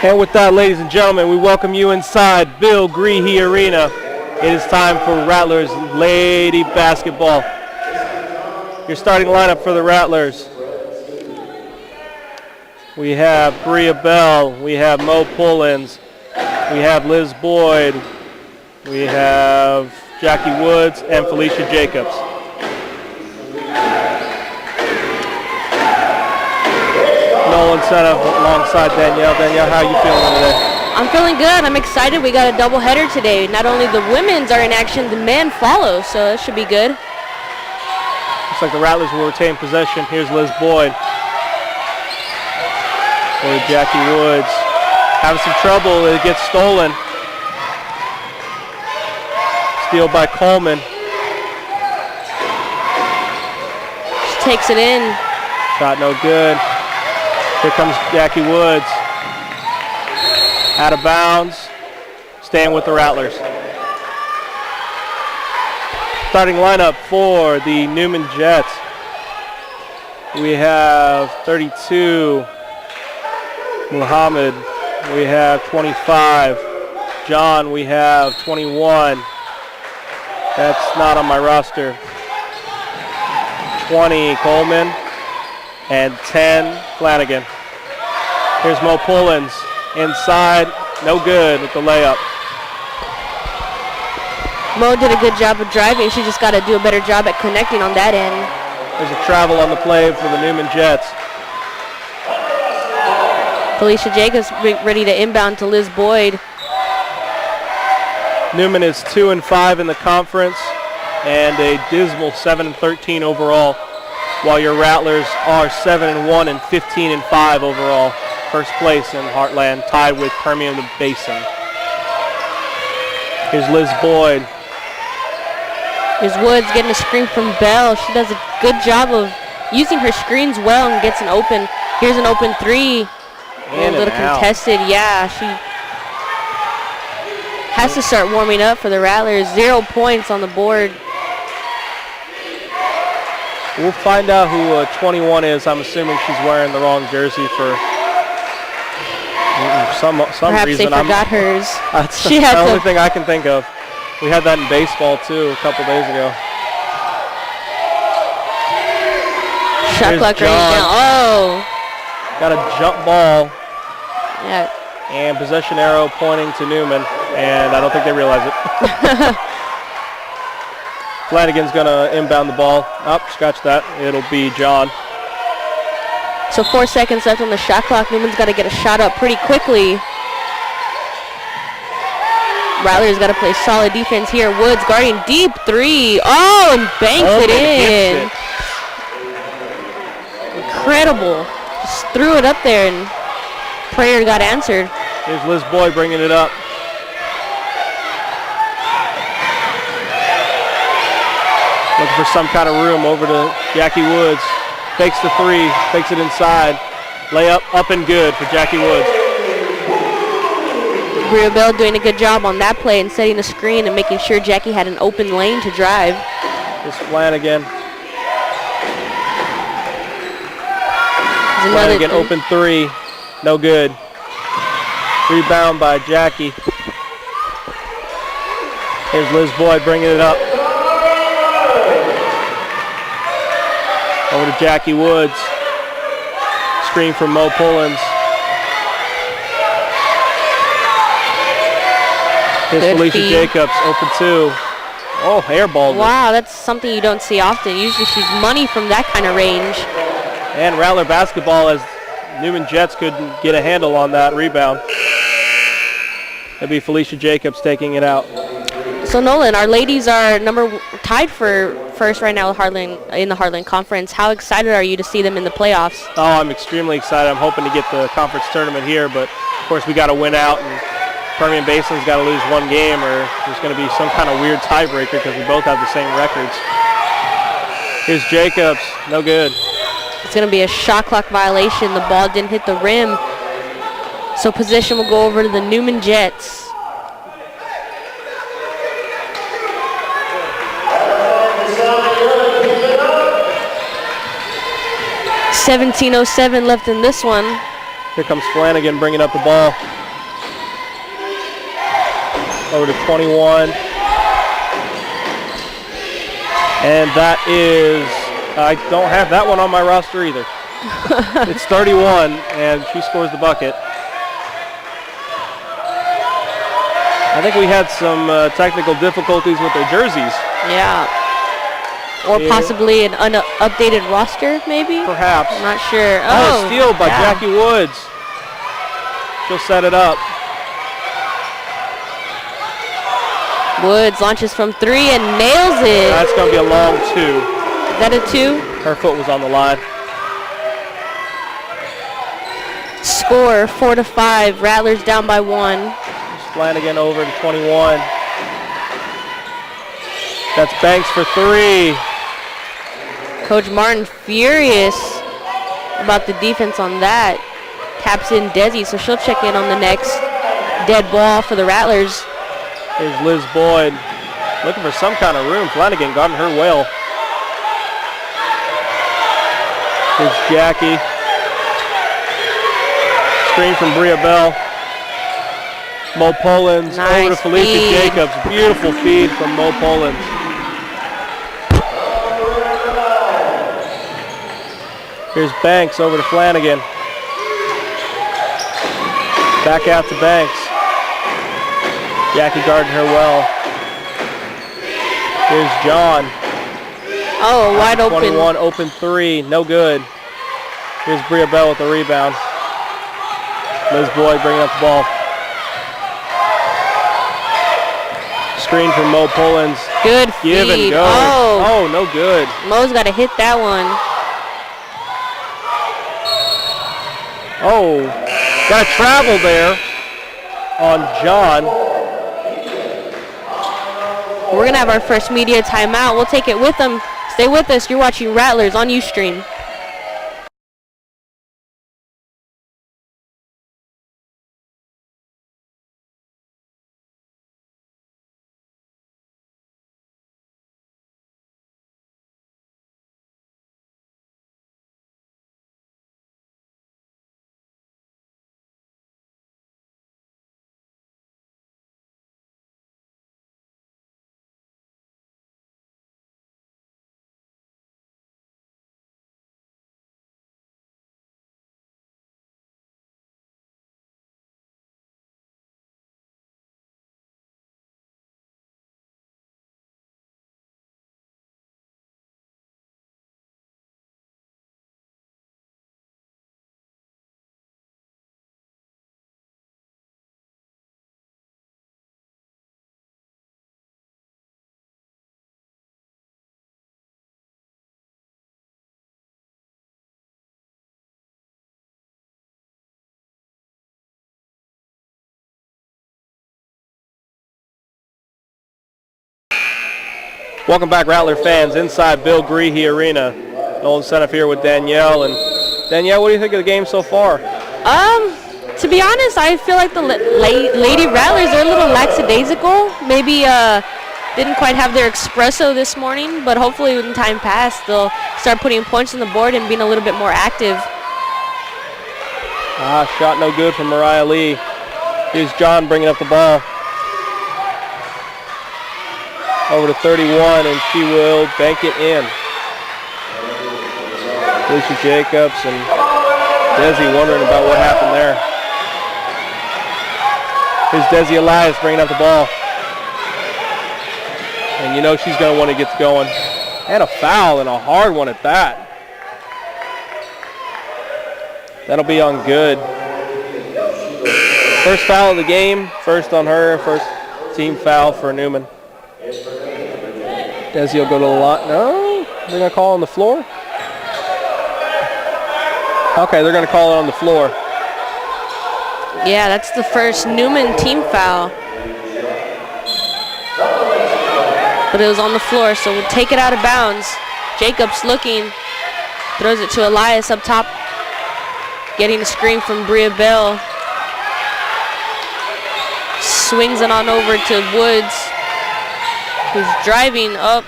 And with that, ladies and gentlemen, we welcome you inside Bill Greehey Arena. It is time for Rattlers Lady Basketball. Your starting lineup for the Rattlers. We have Bria Bell, we have Mo Pullins, we have Liz Boyd, we have Jackie Woods, and Felicia Jacobs. Nolan Senna alongside Danielle. Danielle, how are you feeling today? I'm feeling good. I'm excited. We got a doubleheader today. Not only the women's are in action, the men follow, so that should be good. Looks like the Rattlers will retain possession. Here's Liz Boyd. For Jackie Woods. Having some trouble. It gets stolen. Steal by Coleman. She takes it in. Shot no good. Here comes Jackie Woods. Out of bounds. Staying with the Rattlers. Starting lineup for the Newman Jets. We have 32, Muhammad. We have 25, John. We have 21. That's not on my roster. 20, Coleman. And 10, Flanagan. Here's Mo Pullins. Inside, no good with the layup. Mo did a good job of driving. She just got to do a better job at connecting on that end. There's a travel on the play for the Newman Jets. Felicia Jacobs ready to inbound to Liz Boyd. Newman is 2-5 in the conference and a dismal 7-13 overall, while your Rattlers are 7-1 and 15-5 overall. First place in Heartland, tied with Permian Basin. Here's Liz Boyd. Here's Woods getting a screen from Bell. She does a good job of using her screens well and gets an open. Here's an open three. A little contested. Yeah, she has to start warming up for the Rattlers. 0 points on the board. We'll find out who 21 is. I'm assuming she's wearing the wrong jersey for some Perhaps reason. They forgot hers. That's the only thing I can think of. We had that in baseball too a couple days ago. Shot clock right now. Oh. Got a jump ball. Yeah. And possession arrow pointing to Newman, and I don't think they realize it. Flanagan's going to inbound the ball. Oh, scratch that. It'll be John. So 4 seconds left on the shot clock. Newman's got to get a shot up pretty quickly. Rattlers got to play solid defense here. Woods guarding deep three. Oh, and banks it in. Incredible. Just threw it up there and prayer got answered. Here's Liz Boyd bringing it up. Looking for some kind of room over to Jackie Woods. Takes the three, takes it inside. Layup up and good for Jackie Woods. Bria Bell doing a good job on that play and setting the screen and making sure Jackie had an open lane to drive. Here's Flanagan. Flanagan open three, no good. Rebound by Jackie. Here's Liz Boyd bringing it up. Over to Jackie Woods. Screen from Mo Pullins. Here's Felicia Jacobs, open two. Oh, airballed. Wow, that's something you don't see often. Usually she's money from that kind of range. And Rattler basketball as Newman Jets couldn't get a handle on that rebound. It'll be Felicia Jacobs taking it out. So Nolan, our ladies are tied for first right now in the Heartland Conference. How excited are you to see them in the playoffs? Oh, I'm extremely excited. I'm hoping to get the conference tournament here, but of course we got to win out, and Permian Basin's got to lose one game, or there's going to be some kind of weird tiebreaker because we both have the same records. Here's Jacobs, no good. It's going to be a shot clock violation. The ball didn't hit the rim. So possession will go over to the Newman Jets. 17:07 left in this one. Here comes Flanagan bringing up the ball. over to 21. And that is, I don't have that one on my roster either. It's 31, and she scores the bucket. I think we had some technical difficulties with their jerseys. Yeah. Or possibly an updated roster, maybe? Perhaps. I'm not sure. Oh, steal by Jackie Woods. She'll set it up. Woods launches from 3 and nails it. That's going to be a long 2. Is that a 2? Her foot was on the line. Score 4-5. Rattlers down by 1. Flanagan over to 21. That's Banks for 3. Coach Martin furious about the defense on that. Taps in Desi, so she'll check in on the next dead ball for the Rattlers. Here's Liz Boyd looking for some kind of room. Flanagan got in her well. Here's Jackie. Screen from Bria Bell. Mo Polens over to Felicia Jacobs. Beautiful feed from Mo Polens. Here's Banks over to Flanagan. Back out to Banks. Jackie guarding her well. Here's John. Oh, wide 21, open 3, no good. Here's Bria Bell with the rebound. Liz Boyd bringing up the ball. Screen from Mo Polens. Good feed. Give and go. Oh, no good. Mo's got to hit that one. Oh, got to travel there on John. We're going to have our first media timeout. We'll take it with them. Stay with us. You're watching Rattlers on Ustream. Welcome back, Rattler fans, inside Bill Greehey Arena. Nolan Senef here with Danielle. And Danielle, what do you think of the game so far? To be honest, I feel like the Lady Rattlers are a little lackadaisical. Maybe didn't quite have their espresso this morning, but hopefully when time passed, they'll start putting points on the board and being a little bit more active. Shot no good from Mariah Lee. Here's John bringing up the ball. Over to 31, and she will bank it in. Felicia Jacobs and Desi wondering about what happened there. Here's Desi Elias bringing up the ball. And you know she's going to want to get going. And a foul, and a hard one at that. That'll be on good. First foul of the game, first on her, first team foul for Newman. Desi will go to the line. No, they're going to call on the floor. Okay, they're going to call it on the floor. Yeah, that's the first Newman team foul. But it was on the floor, so we'll take it out of bounds. Jacobs looking, throws it to Elias up top. Getting a screen from Bria Bell. Swings it on over to Woods, who's driving up.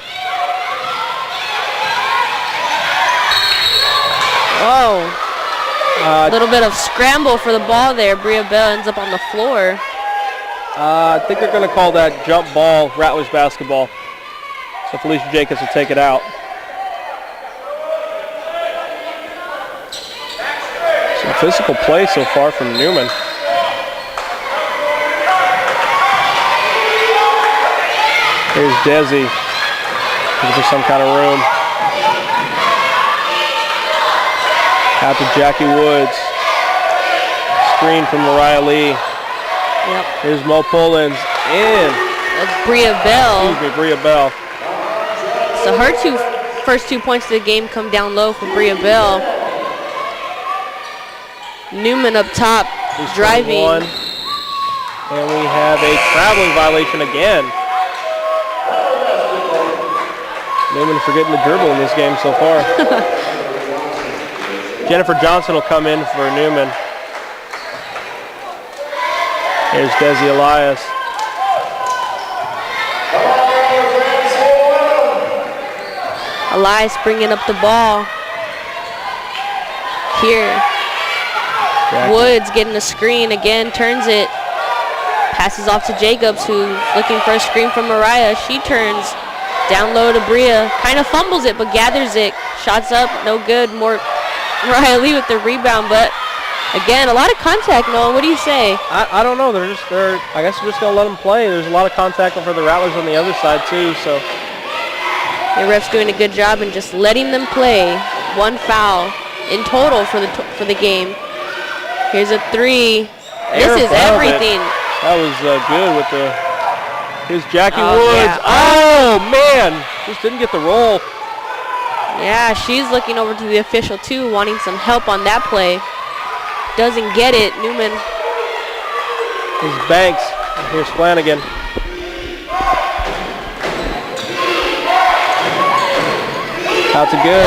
Whoa. A little bit of scramble for the ball there. Bria Bell ends up on the floor. I think they're going to call that jump ball, Rattlers basketball. So Felicia Jacobs will take it out. Some physical play so far from Newman. Here's Desi, looking for some kind of room. Out to Jackie Woods. Screen from Mariah Lee. Yep. Here's Mo Pullins in. That's Bria Bell. Excuse me, Bria Bell. So her first 2 points of the game come down low for Bria Bell. Newman up top, He's driving. 21. And we have a traveling violation again. Newman forgetting the dribble in this game so far. Jennifer Johnson will come in for Newman. Here's Desi Elias. Elias bringing up the ball. Here. Jackie. Woods getting a screen again, turns it. Passes off to Jacobs, who's looking for a screen from Mariah. She turns down low to Bria. Kind of fumbles it, but gathers it. Shots up, no good. More Mariah Lee with the rebound, but again, a lot of contact, Noah. What do you say? I don't know. I guess they're just going to let them play. There's a lot of contact for the Rattlers on the other side, too. So The ref's doing a good job in just letting them play. One foul in total for the game. Here's a three. This is everything. That was good with the. Here's Jackie Oh, Woods. yeah. Oh, man. Just didn't get the roll. Yeah, she's looking over to the official too, wanting some help on that play. Doesn't get it. Newman. Here's Banks. Here's Flanagan. Out to good.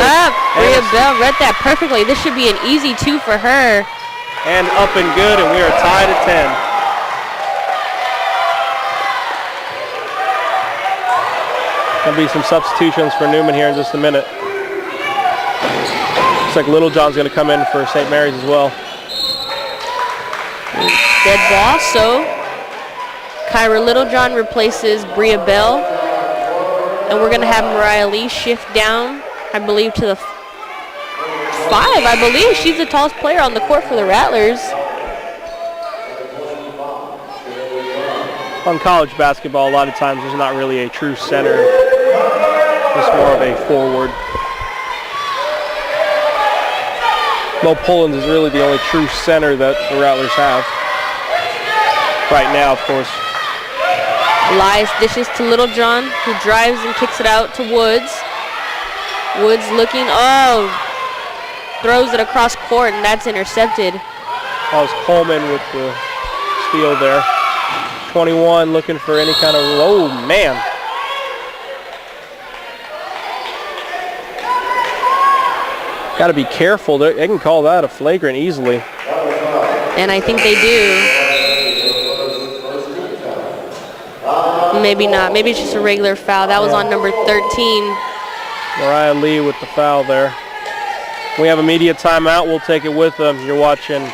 Bria Bell read that perfectly. This should be an easy two for her. And up and good, and we are tied at 10. There'll be some substitutions for Newman here in just a minute. Looks like Littlejohn's going to come in for St. Mary's as well. Dead ball, so Kyra Littlejohn replaces Bria Bell. And we're going to have Mariah Lee shift down, I believe, to the 5, I believe. She's the tallest player on the court for the Rattlers. On college basketball, a lot of times there's not really a true center. Just more of a forward. Mo Pullins is really the only true center that the Rattlers have. Right now, of course. Elias dishes to Littlejohn, who drives and kicks it out to Woods. Woods looking, throws it across court, and that's intercepted. That was Coleman with the steal there. 21 looking for any kind of, oh man. Got to be careful. They can call that a flagrant easily. And I think they do. Maybe not. Maybe it's just a regular foul. That was on number 13. Mariah Lee with the foul there. We have a media timeout. We'll take it with them. You're watching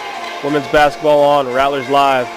women's basketball on Rattlers Live.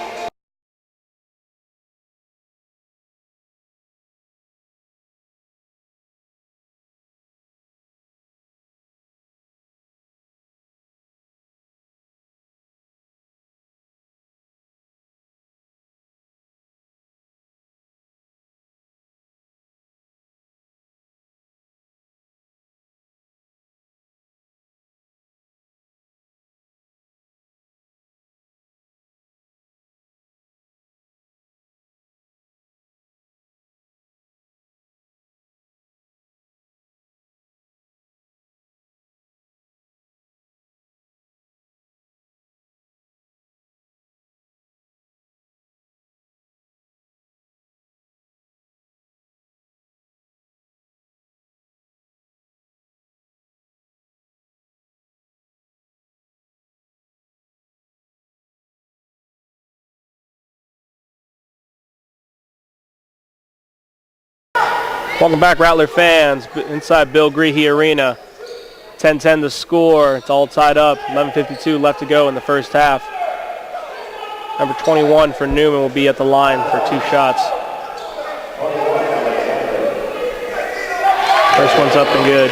Welcome back, Rattler fans, inside Bill Greehey Arena. 10-10 the score. It's all tied up. 11:52 left to go in the first half. Number 21 for Newman will be at the line for 2 shots. First one's up and good.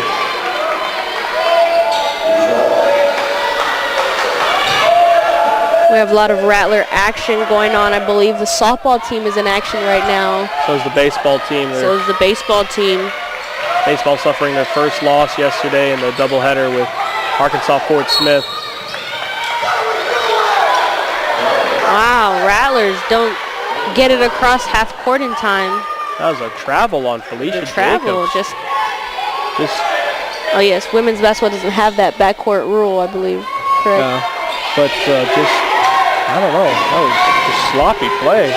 We have a lot of Rattler action going on. I believe the softball team is in action right now. So is the baseball team. So is the baseball team. Baseball suffering their first loss yesterday in the doubleheader with Arkansas Fort Smith. Wow, Rattlers don't get it across half court in time. That was a travel on Felicia Travel, Jacobs. just. Oh yes, women's basketball doesn't have that backcourt rule, I believe. Correct. But I don't know. That was just sloppy play.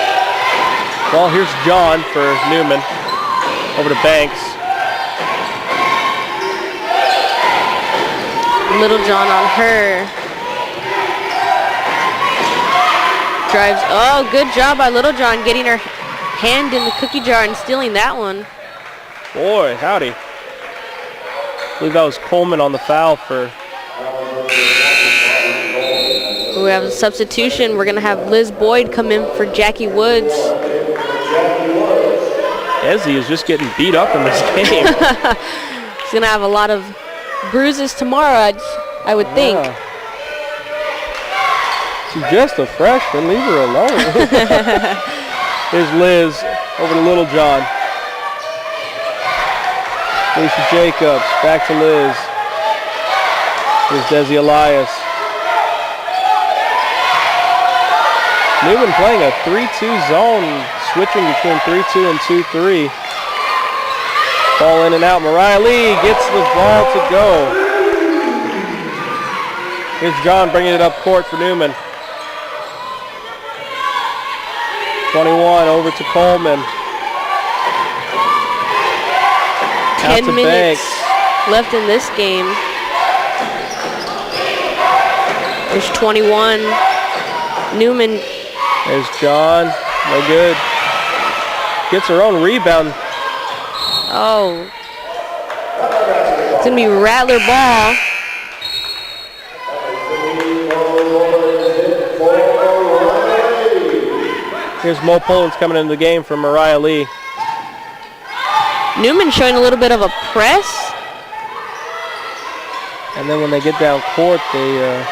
Well, here's John for Newman. Over to Banks. Little John on her. Drives. Oh, good job by Little John getting her hand in the cookie jar and stealing that one. Boy, howdy. I believe that was Coleman on the foul for... We have a substitution. We're going to have Liz Boyd come in for Jackie Woods. Desi is just getting beat up in this game. She's going to have a lot of bruises tomorrow, I would think. She's just a freshman. Leave her alone. Here's Liz over to Little John. Lisa Jacobs back to Liz. Here's Desi Elias. Newman playing a 3-2 zone, switching between 3-2 and 2-3. Ball in and out. Mariah Lee gets the ball to go. Here's John bringing it up court for Newman. 21 over to Coleman. 10 minutes left in this game. There's 21. Newman. There's John. No good. Gets her own rebound. Oh. It's going to be Rattler ball. Here's Mo Poland's coming into the game for Mariah Lee. Newman showing a little bit of a press. And then when they get down court, they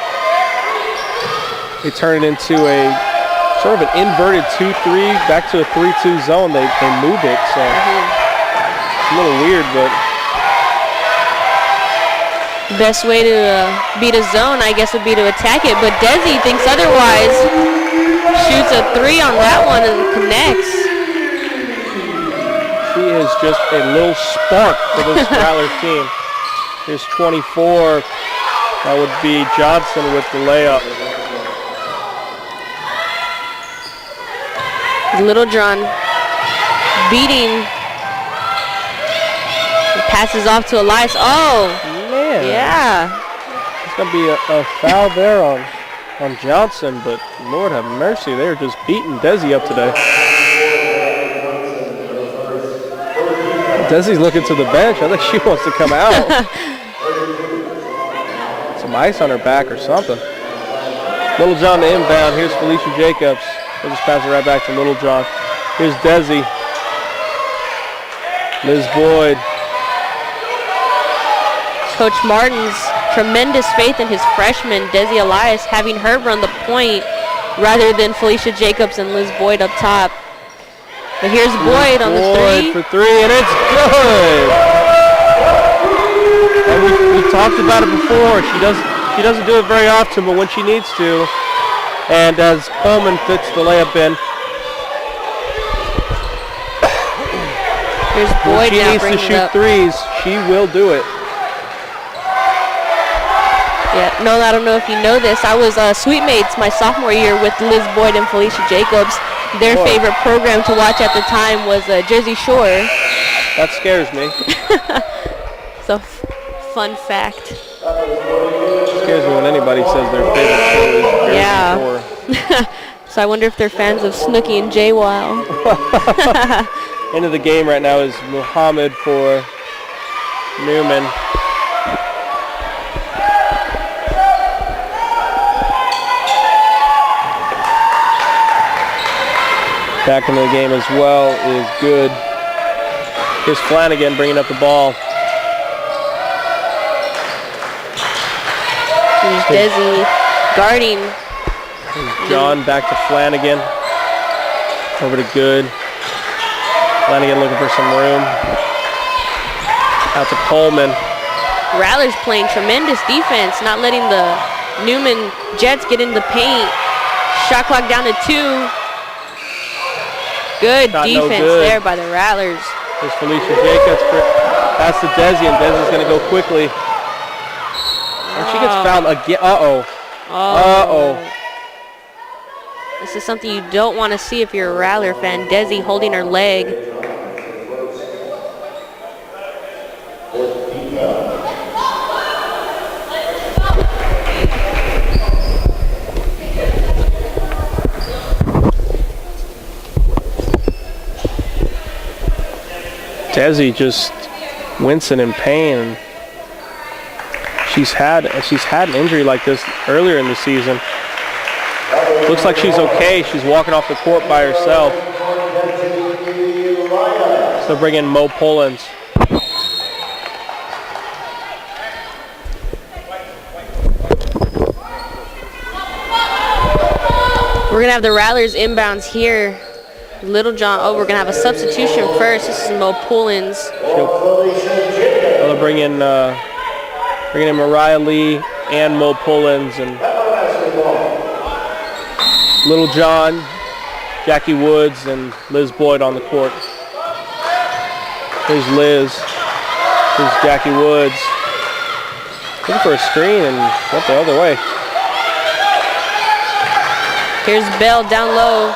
turn it into a sort of an inverted 2-3 back to a 3-2 zone. They move it, so it's a little weird, but best way to beat a zone, I guess, would be to attack it. But Desi thinks otherwise. Shoots a 3 on that one and connects. She is just a little spark for this Rattler team. Here's 24. That would be Johnson with the layup. Little John beating. He passes off to Elias. Oh, man. Yeah. It's going to be a foul there on Johnson, but Lord have mercy, they're just beating Desi up today. Desi's looking to the bench. I think she wants to come out. Some ice on her back or something. Little John to inbound. Here's Felicia Jacobs. They'll just pass it right back to Little John. Here's Desi. Liz Boyd. Coach Martin's tremendous faith in his freshman, Desi Elias, having her run the point rather than Felicia Jacobs and Liz Boyd up top. But here's Boyd on the 3. For 3, and it's good. And we talked about it before. She doesn't do it very often, but when she needs to, and as Coleman fits the layup in. Here's Boyd now. When she needs to shoot threes, she will do it. Yeah, no, I don't know if you know this. I was suite mates my sophomore year with Liz Boyd and Felicia Jacobs. Their favorite program to watch at the time was Jersey Shore. That scares me. So, fun fact. It scares me when anybody says their favorite show is Jersey Shore. So I wonder if they're fans of Snooki and J-Wow. Into the game right now is Muhammad for Newman. back into the game as well is good. Here's Flanagan bringing up the ball. Here's Desi guarding. Here's John back to Flanagan. Over to Good. Flanagan looking for some room. Out to Coleman. Rattler's playing tremendous defense, not letting the Newman Jets get in the paint. Shot clock down to 2. Good Shot defense there by the Rattlers. There's Felicia Jacobs. Pass to Desi, and Desi's going to go quickly. And she gets fouled again. Uh-oh. Uh-oh. This is something you don't want to see if you're a Rattler fan. Desi holding her leg. Desi just wincing in pain. She's had an injury like this earlier in the season. Looks like she's okay. She's walking off the court by herself. So bring in Mo Pullins. We're going to have the Rattlers inbounds here. Little John, we're going to have a substitution first. This is Mo Pullins. They'll bring in Mariah Lee and Mo Pullins, and Little John, Jackie Woods, and Liz Boyd on the court. Here's Liz. Here's Jackie Woods. Looking for a screen and went the other way. Here's Bell down low.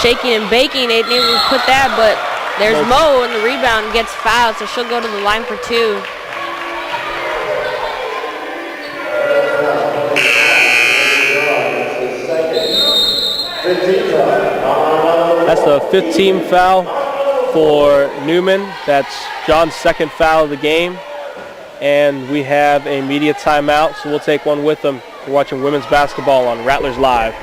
Shaking and baking. They didn't even put that, but there's Mo, and the rebound gets fouled, so she'll go to the line for 2. That's the 15th foul for Newman. That's John's second foul of the game. And we have a media timeout, so we'll take one with them. We're watching women's basketball on Rattlers Live.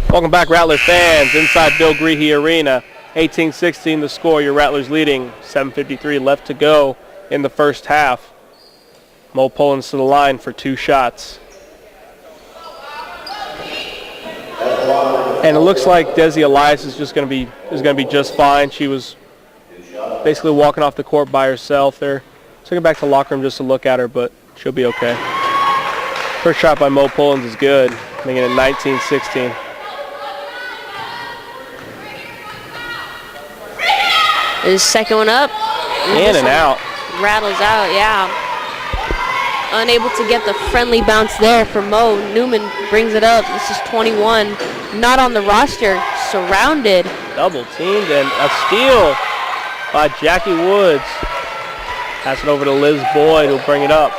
Welcome back, Rattlers fans, inside Bill Greehey Arena. 18-16 the score, your Rattlers leading. 7:53 left to go in the first half. Mo Pullins to the line for 2 shots. And it looks like Desi Elias is going to be just fine. She was basically walking off the court by herself there. Took her back to the locker room just to look at her, but she'll be okay. First shot by Mo Pullins is good, making it 19-16. His second one up. In and out. Rattles out, yeah. Unable to get the friendly bounce there for Mo. Newman brings it up. This is 21. Not on the roster. Surrounded. Double teamed, and a steal by Jackie Woods. Pass it over to Liz Boyd, who'll bring it up.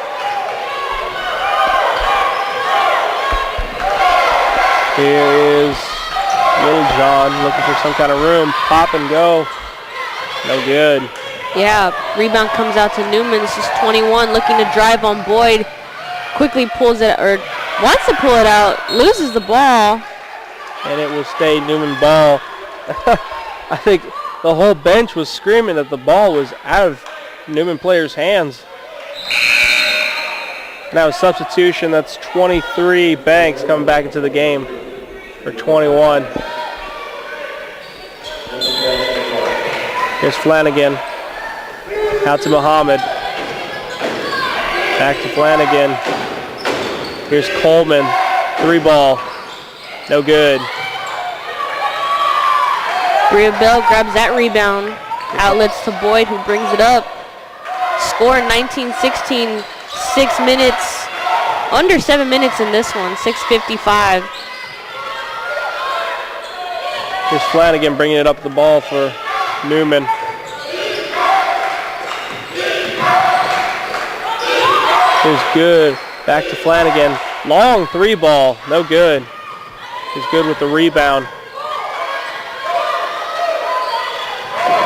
Here is Little John looking for some kind of room. Pop and go. No good. Yeah, rebound comes out to Newman. This is 21, looking to drive on Boyd. Quickly pulls it, or wants to pull it out, loses the ball. And it will stay Newman ball. I think the whole bench was screaming that the ball was out of Newman players' hands. Now a substitution, that's 23 Banks coming back into the game for 21. Here's Flanagan. Out to Muhammad. Back to Flanagan. Here's Coleman. 3-ball. No good. Bria Bell grabs that rebound. Outlets to Boyd, who brings it up. Score 19-16. 6 minutes. Under 7 minutes in this one. 6:55. Here's Flanagan bringing it up the ball for Newman. Here's good. Back to Flanagan. Long 3-ball. No good. He's good with the rebound.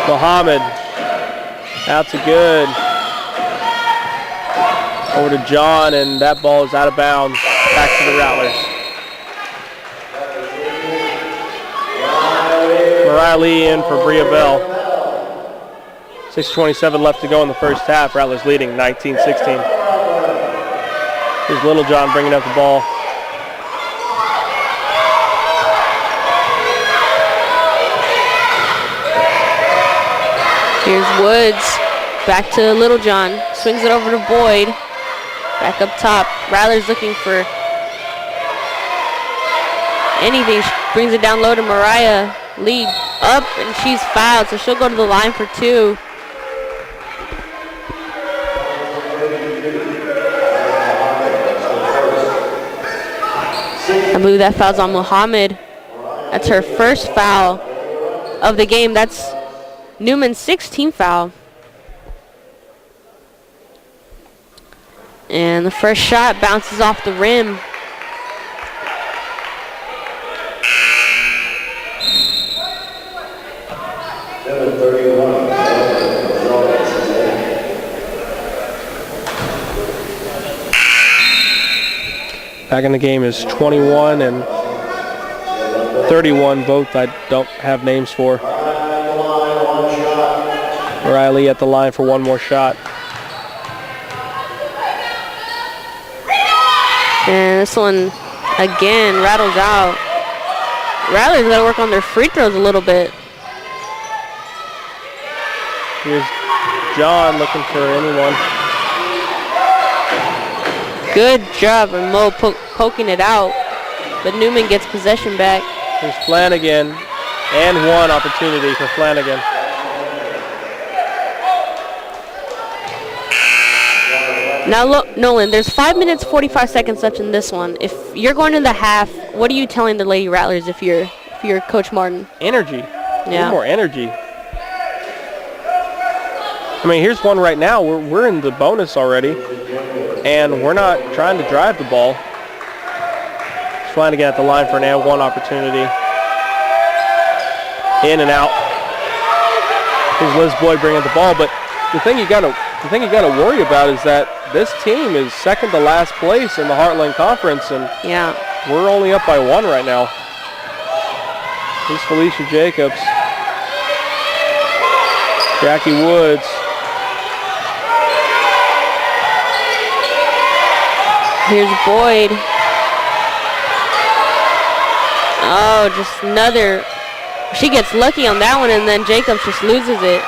Muhammad. Out to good. Over to John, and that ball is out of bounds. Back to the Rattlers. Mariah Lee in for Bria Bell. 6:27 left to go in the first half. Rattlers leading 19-16. Here's Littlejohn bringing up the ball. Here's Woods. Back to Littlejohn. Swings it over to Boyd. Back up top. Rattlers looking for anything. She brings it down low to Mariah. Lee up, and she's fouled, so she'll go to the line for 2. I believe that foul's on Muhammad. That's her first foul of the game. That's Newman's 16th foul. And the first shot bounces off the rim. Back in the game is 21 and 31, both I don't have names for. Mariah Lee at the line for one more shot. And this one, again, rattles out. Rattlers got to work on their free throws a little bit. Here's John looking for anyone. Good job of Mo poking it out, but Newman gets possession back. Here's Flanagan, and one opportunity for Flanagan. Now look, Nolan, there's 5 minutes, 45 seconds left in this one. If you're going to the half, what are you telling the Lady Rattlers if you're Coach Martin? Energy. Yeah. More energy. I mean, here's one right now. We're in the bonus already, and we're not trying to drive the ball. Flanagan at the line for an and one opportunity. In and out. Here's Liz Boyd bringing the ball, but the thing you gotta worry about is that this team is second to last place in the Heartland Conference, and yeah, we're only up by 1 right now. Here's Felicia Jacobs. Jackie Woods. Here's Boyd. Oh, just another. She gets lucky on that one, and then Jacobs just loses it.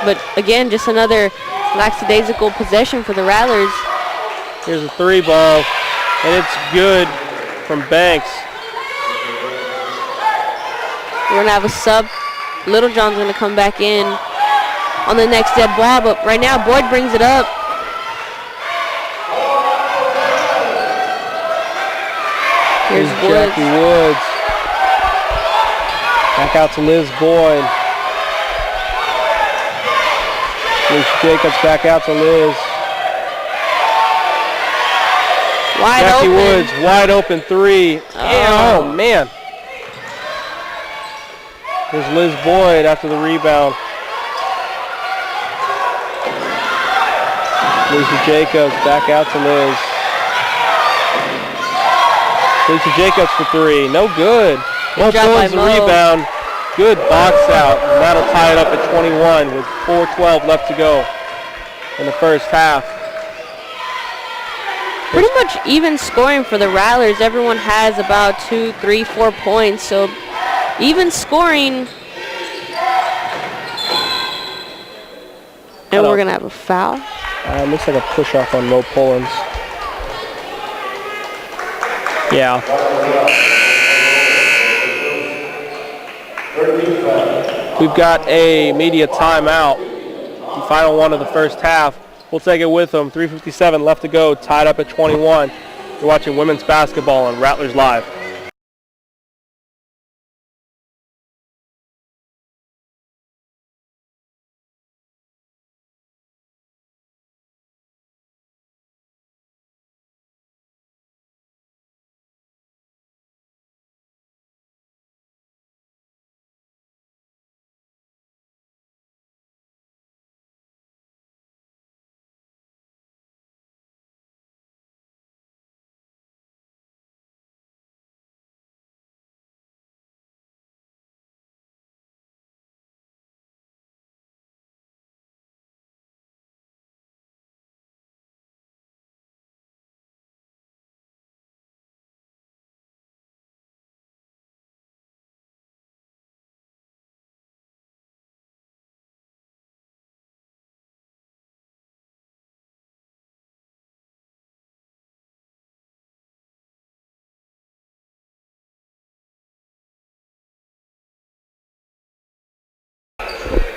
But again, just another lackadaisical possession for the Rattlers. Here's a 3-ball, and it's good from Banks. We're going to have a sub. Littlejohn's going to come back in on the next dead ball, but right now Boyd brings it up. Here's Woods. Jackie Woods. Back out to Liz Boyd. Felicia Jacobs back out to Liz. Jackie Woods, wide open 3. Oh, man. Here's Liz Boyd after the rebound. Felicia Jacobs back out to Liz. Felicia Jacobs for 3. No good. Well, throws the rebound. Good box out. And that'll tie it up at 21 with 4:12 left to go in the first half. Pretty much even scoring for the Rattlers. Everyone has about 2, 3, 4 points. So even scoring. And we're going to have a foul. Looks like a push-off on Mo Pullins. Yeah. We've got a media timeout. The final one of the first half. We'll take it with them. 3:57 left to go, tied up at 21. You're watching women's basketball on Rattlers Live.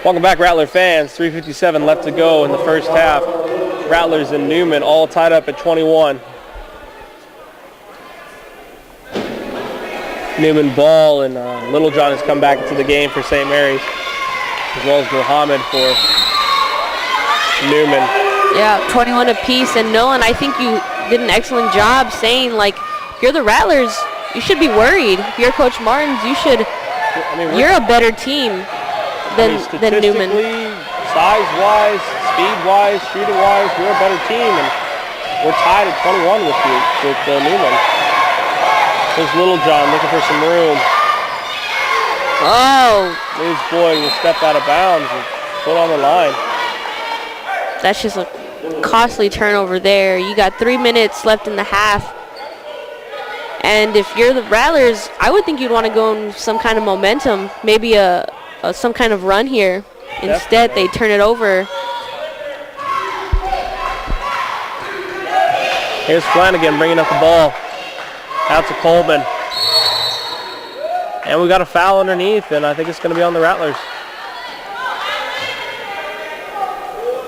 Welcome back, Rattler fans. 3:57 left to go in the first half. Rattlers and Newman all tied up at 21. Newman ball and Littlejohn has come back into the game for St. Mary's, as well as Muhammad for Newman. Yeah, 21 apiece. And Nolan, I think you did an excellent job saying, like, if you're the Rattlers, you should be worried. If you're Coach Martins, you're a better team than Newman. Size-wise, speed-wise, shooting-wise, we're a better team, and we're tied at 21 with Newman. There's Littlejohn looking for some room. Oh! His boy just stepped out of bounds and put on the line. That's just a costly turnover there. You got 3 minutes left in the half. And if you're the Rattlers, I would think you'd want to go in some kind of momentum, maybe some kind of run here. Instead, they turn it over. Here's Flanagan bringing up the ball. Out to Coleman. And we got a foul underneath, and I think it's going to be on the Rattlers.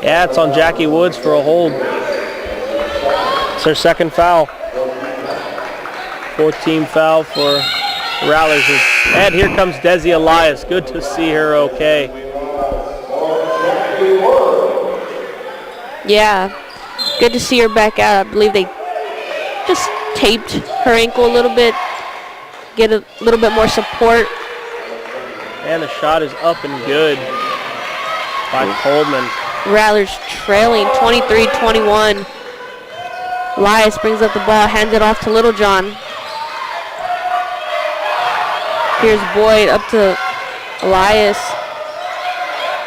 Yeah, it's on Jackie Woods for a hold. It's her second foul. 14th foul for the Rattlers. And here comes Desi Elias. Good to see her okay. Yeah, good to see her back out. I believe they just taped her ankle a little bit, get a little bit more support. And the shot is up and good by Coleman. Rattlers trailing 23-21. Elias brings up the ball, hands it off to Littlejohn. Here's Boyd up to Elias.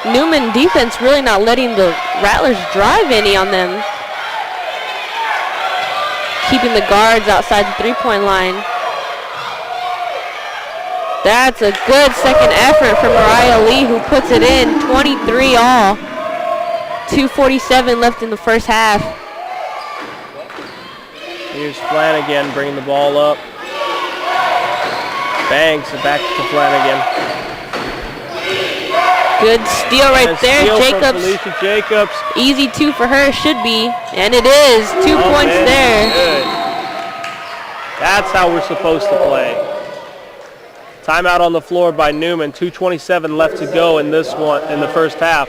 Newman defense really not letting the Rattlers drive any on them. Keeping the guards outside the three-point line. That's a good second effort from Mariah Lee, who puts it in. 23 all. 2:47 left in the first half. Here's Flanagan bringing the ball up. Banks it back to Flanagan. Good steal right there, Jacobs. Felicia Jacobs. Easy two for her, should be, and it is. 2 points there. Good. That's how we're supposed to play. Timeout on the floor by Newman. 2:27 left to go in this one in the first half.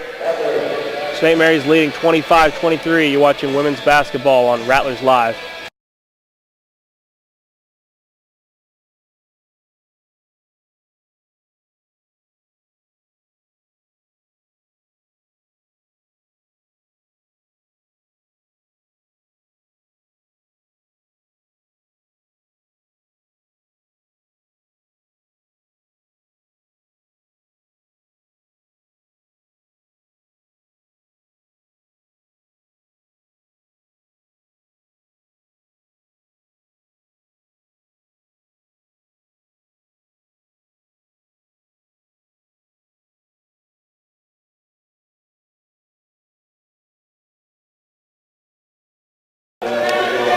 St. Mary's leading 25-23. You're watching women's basketball on Rattlers Live.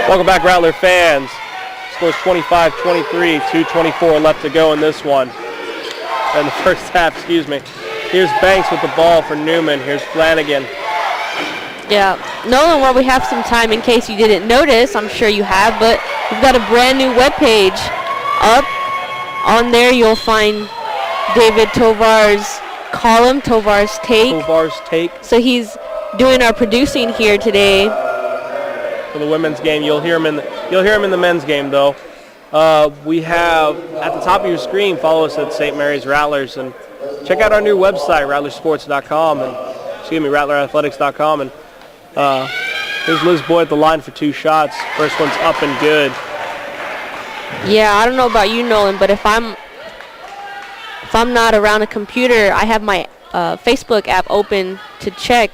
Welcome back, Rattler fans. Scores 25-23, 2:24 left to go in this one. In the first half, excuse me. Here's Banks with the ball for Newman. Here's Flanagan. Yeah, Nolan, while we have some time, in case you didn't notice, I'm sure you have, but we've got a brand new webpage up. On there you'll find David Tovar's column, Tovar's Take. So he's doing our producing here today. For the women's game, you'll hear him in the men's game though. We have at the top of your screen, follow us at St. Mary's Rattlers, and check out our new website, rattlersports.com, and rattlerathletics.com. And here's Liz Boyd at the line for 2 shots. First one's up and good. Yeah, I don't know about you, Nolan, but if I'm not around a computer, I have my Facebook app open to check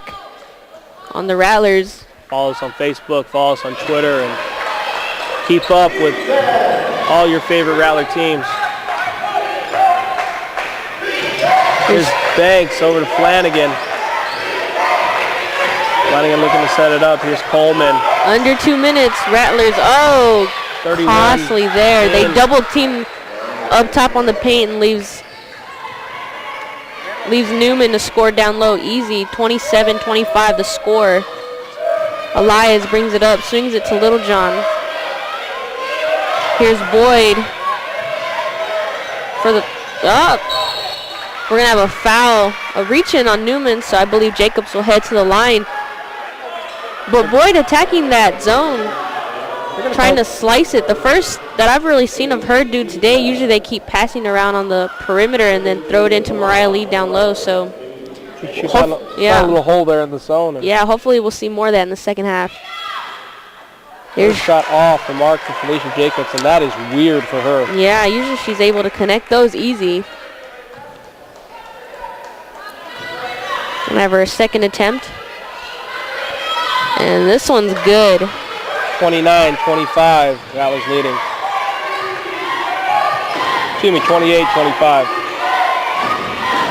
on the Rattlers. Follow us on Facebook, follow us on Twitter, and keep up with all your favorite Rattler teams. Here's Banks over to Flanagan. Flanagan looking to set it up. Here's Coleman. Under 2 minutes, Rattlers. Oh, 31 costly there. in. They double team up top on the paint and leaves Newman to score down low. Easy, 27-25 the score. Elias brings it up, swings it to Littlejohn. Here's Boyd for the we're gonna have a foul, a reach-in on Newman, so I believe Jacobs will head to the line. But Boyd attacking that zone, trying to slice it. The first that I've really seen of her do today, usually they keep passing around on the perimeter and then throw it into Mariah Lee down low. So she found a little hole there in the zone. Yeah, hopefully we'll see more of that in the second half. Here's a shot off the mark for Felicia Jacobs, and that is weird for her. Yeah, usually she's able to connect those easy. Gonna have her second attempt. And this one's good. 29-25, Rattlers leading. Excuse me, 28-25.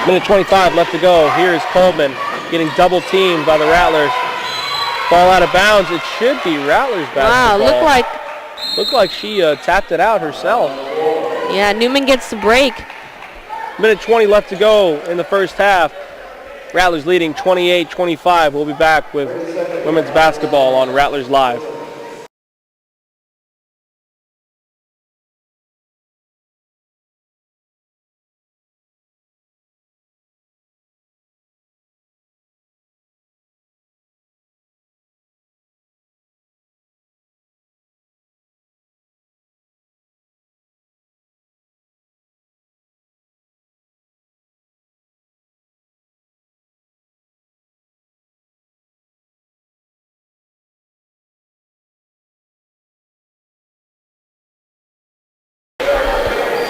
Minute 25 left to go. Here's Coleman getting double teamed by the Rattlers. Ball out of bounds. It should be Rattlers basketball. Wow, looked like she tapped it out herself. Yeah, Newman gets the break. Minute 20 left to go in the first half. Rattlers leading 28-25. We'll be back with women's basketball on Rattlers Live.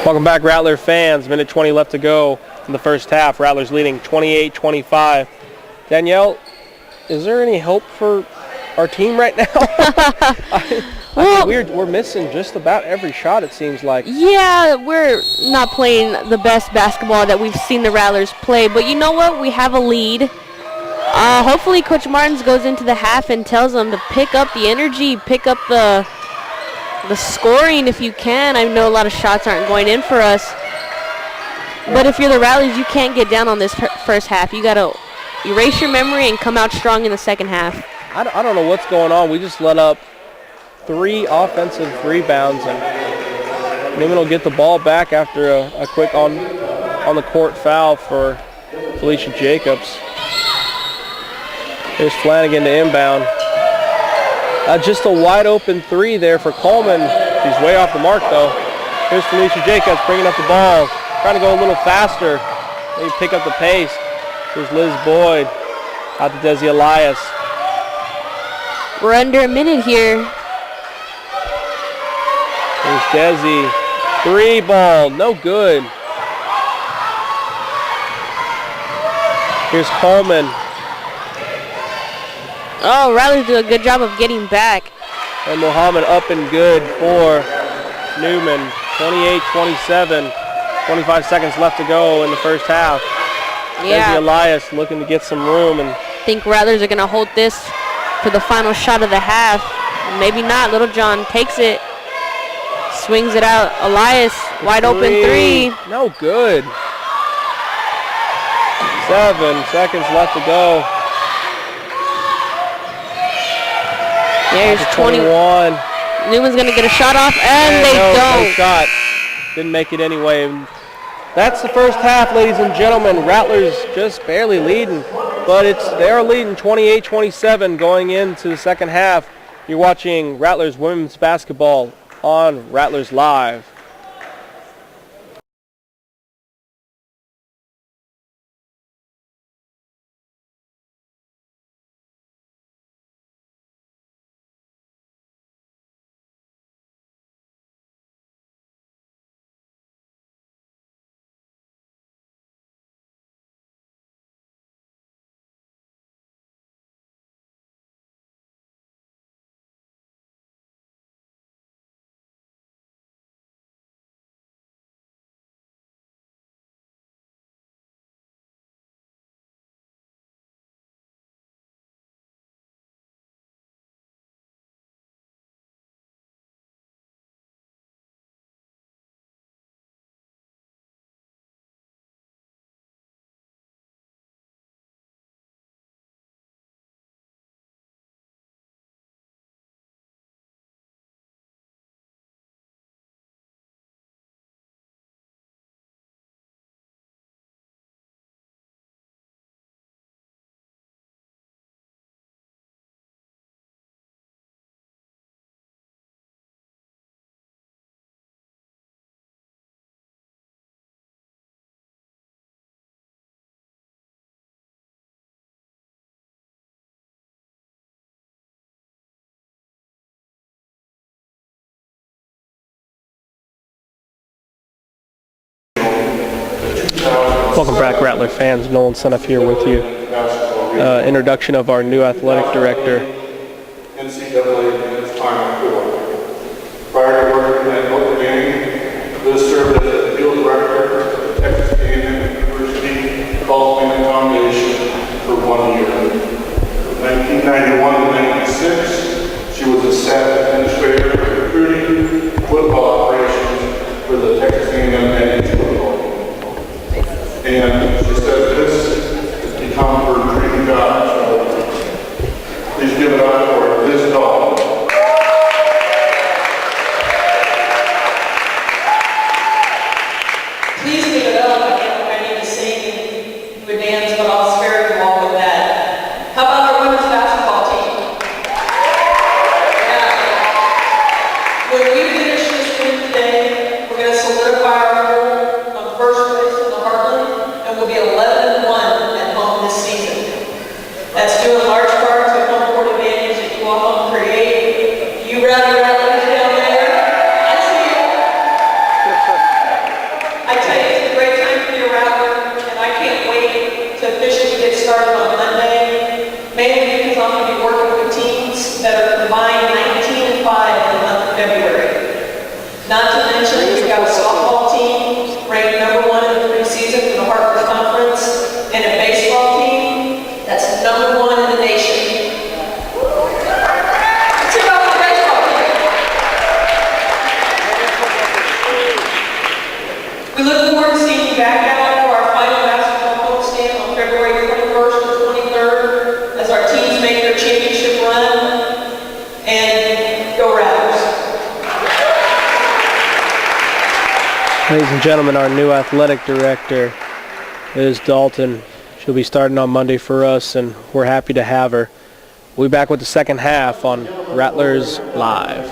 Welcome back, Rattler fans. Minute 20 left to go in the first half. Rattlers leading 28-25. Danielle, is there any hope for our team right now? We're missing just about every shot, it seems like. Yeah, we're not playing the best basketball that we've seen the Rattlers play. But you know what? We have a lead. Hopefully Coach Martins goes into the half and tells them to pick up the energy, pick up the scoring if you can. I know a lot of shots aren't going in for us. But if you're the Rattlers, you can't get down on this first half. You got to erase your memory and come out strong in the second half. I don't know what's going on. We just let up 3 offensive rebounds, and Newman will get the ball back after a quick on the court foul for Felicia Jacobs. Here's Flanagan to inbound. Just a wide open 3 there for Coleman. She's way off the mark though. Here's Felicia Jacobs bringing up the ball, trying to go a little faster, maybe pick up the pace. Here's Liz Boyd out to Desi Elias. We're under a minute here. Here's Desi. 3 ball, no good. Here's Coleman. Oh, Rattlers do a good job of getting back. And Muhammad up and good for Newman. 28-27. 25 seconds left to go in the first half. Yeah. Desi Elias looking to get some room. And I think Rattlers are going to hold this for the final shot of the half. maybe not. Little John takes it, swings it out. Elias, wide open three. No good. 7 seconds left to go. There's 21. Newman's going to get a shot off, and they don't. No shot. Didn't make it anyway. That's the first half, ladies and gentlemen. Rattlers just barely leading, but they are leading 28-27 going into the second half. You're watching Rattlers women's basketball on Rattlers Live. Welcome back, Rattler fans. Nolan Seneff here with you. Introduction of our new athletic director. NCAA men's Final Four. Prior to working at Notre Dame, Liz served as the field director of the Texas A&M University Golf Foundation for 1 year. From 1991 to 96, she was a staff administrator for recruiting, football operations for the Texas A&M men's football team. And she said this has become her dream job. So please give it up for Liz Dahl. Please give it up. I need to sing, do a dance, but I'll spare you all with that. How about our women's basketball team? Yeah. When we finish this win today, we're going to solidify our hold on first place in the Heartland, and we'll be 11-1 at home this season. That's due in large part to a home court advantage that you all helped create. You rally Rattlers down there. I see you. I tell you, it's a great time to be a Rattler, and I can't wait to officially get started on Monday, mainly because I'm going to be working with teams that are combined 19-5 in the month of February. Not to mention, we've got a softball team ranked #1 in the preseason for the Hartford Conference, and a baseball team that's #1 in the nation. Let's hear about the baseball team. We look forward to seeing you back out for our final basketball homestand on February 21st and 23rd as our teams make their championship run. And go Rattlers. Ladies and gentlemen, our new athletic director is Dalton. She'll be starting on Monday for us, and we're happy to have her. We'll be back with the second half on Rattlers Live.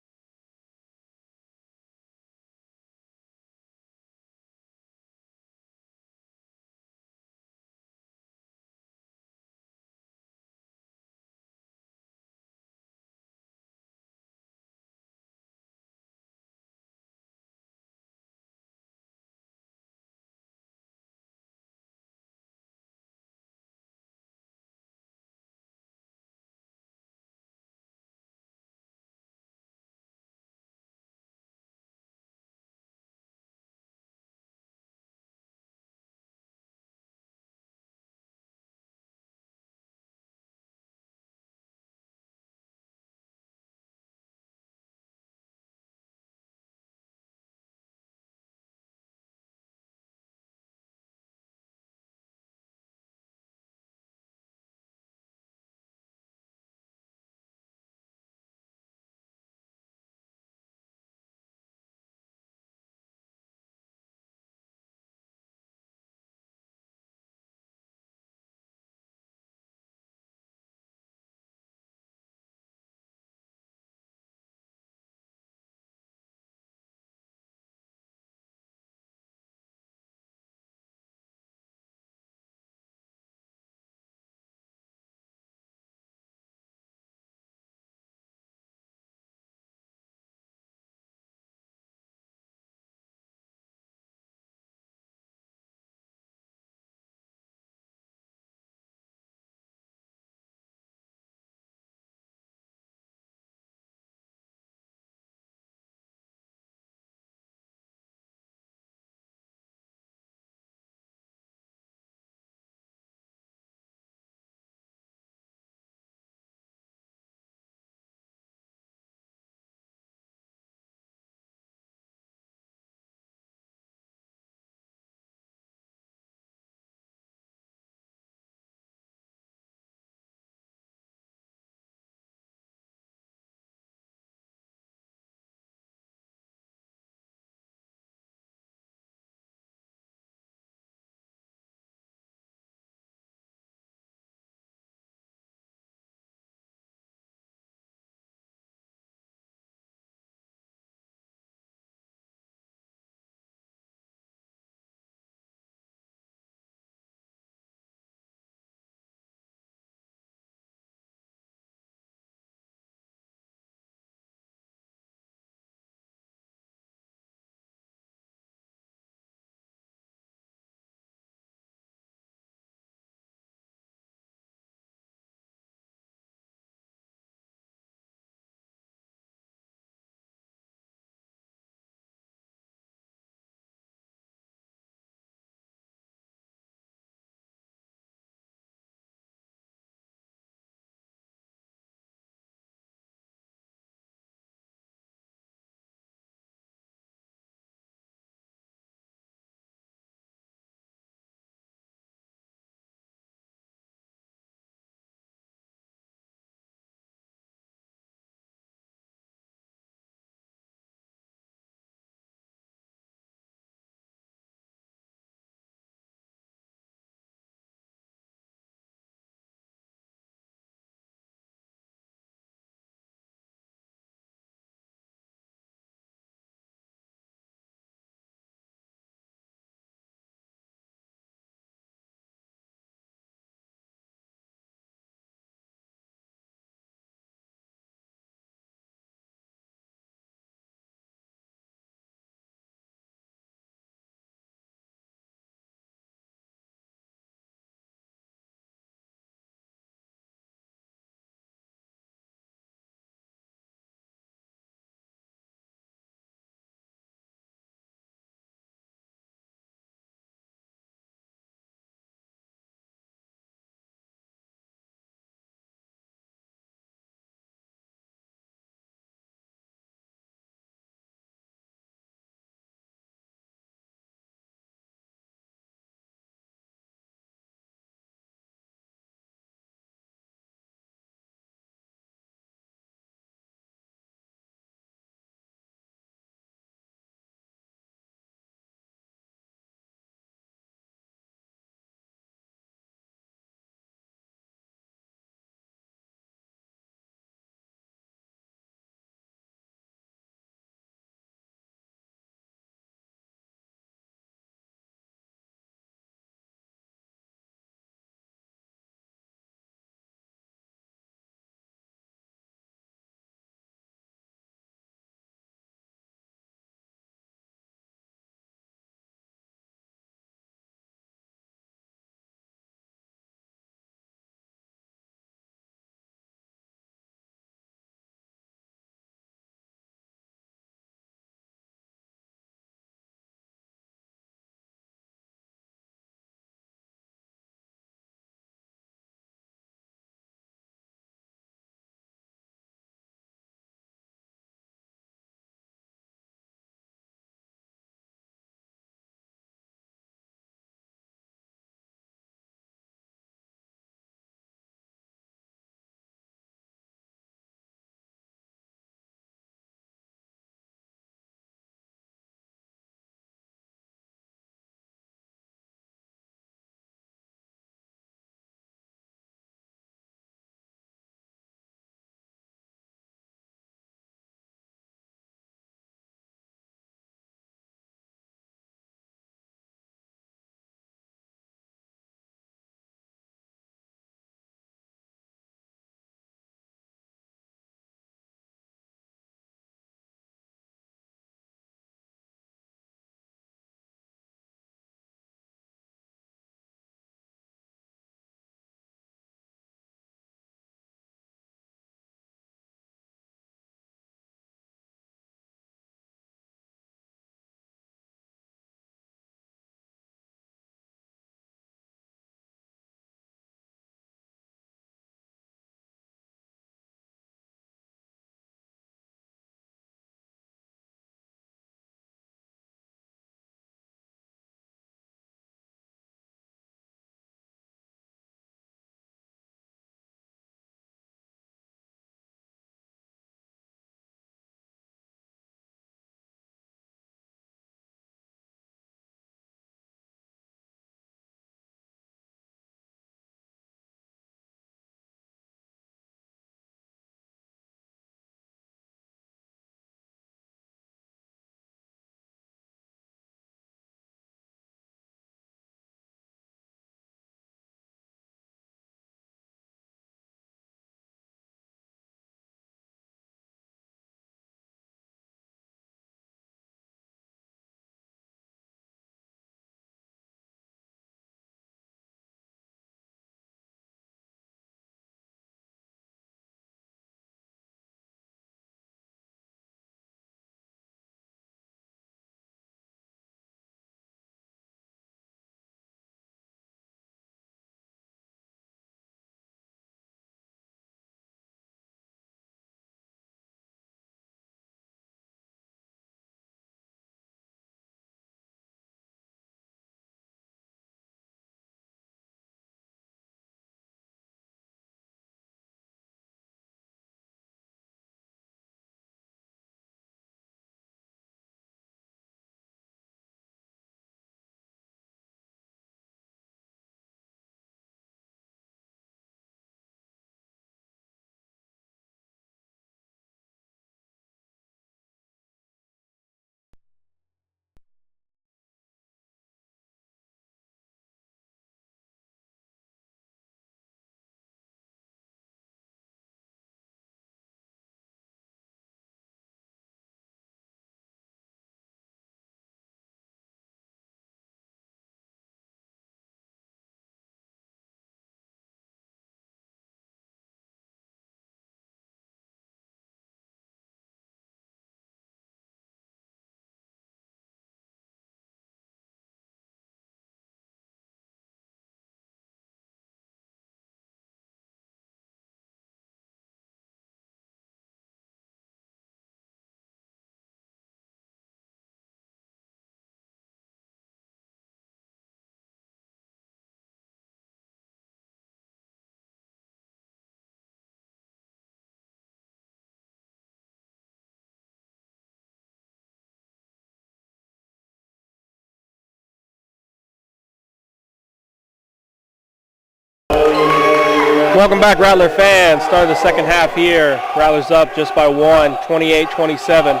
Welcome back, Rattler fans. Start of the second half here. Rattlers up just by 1, 28-27.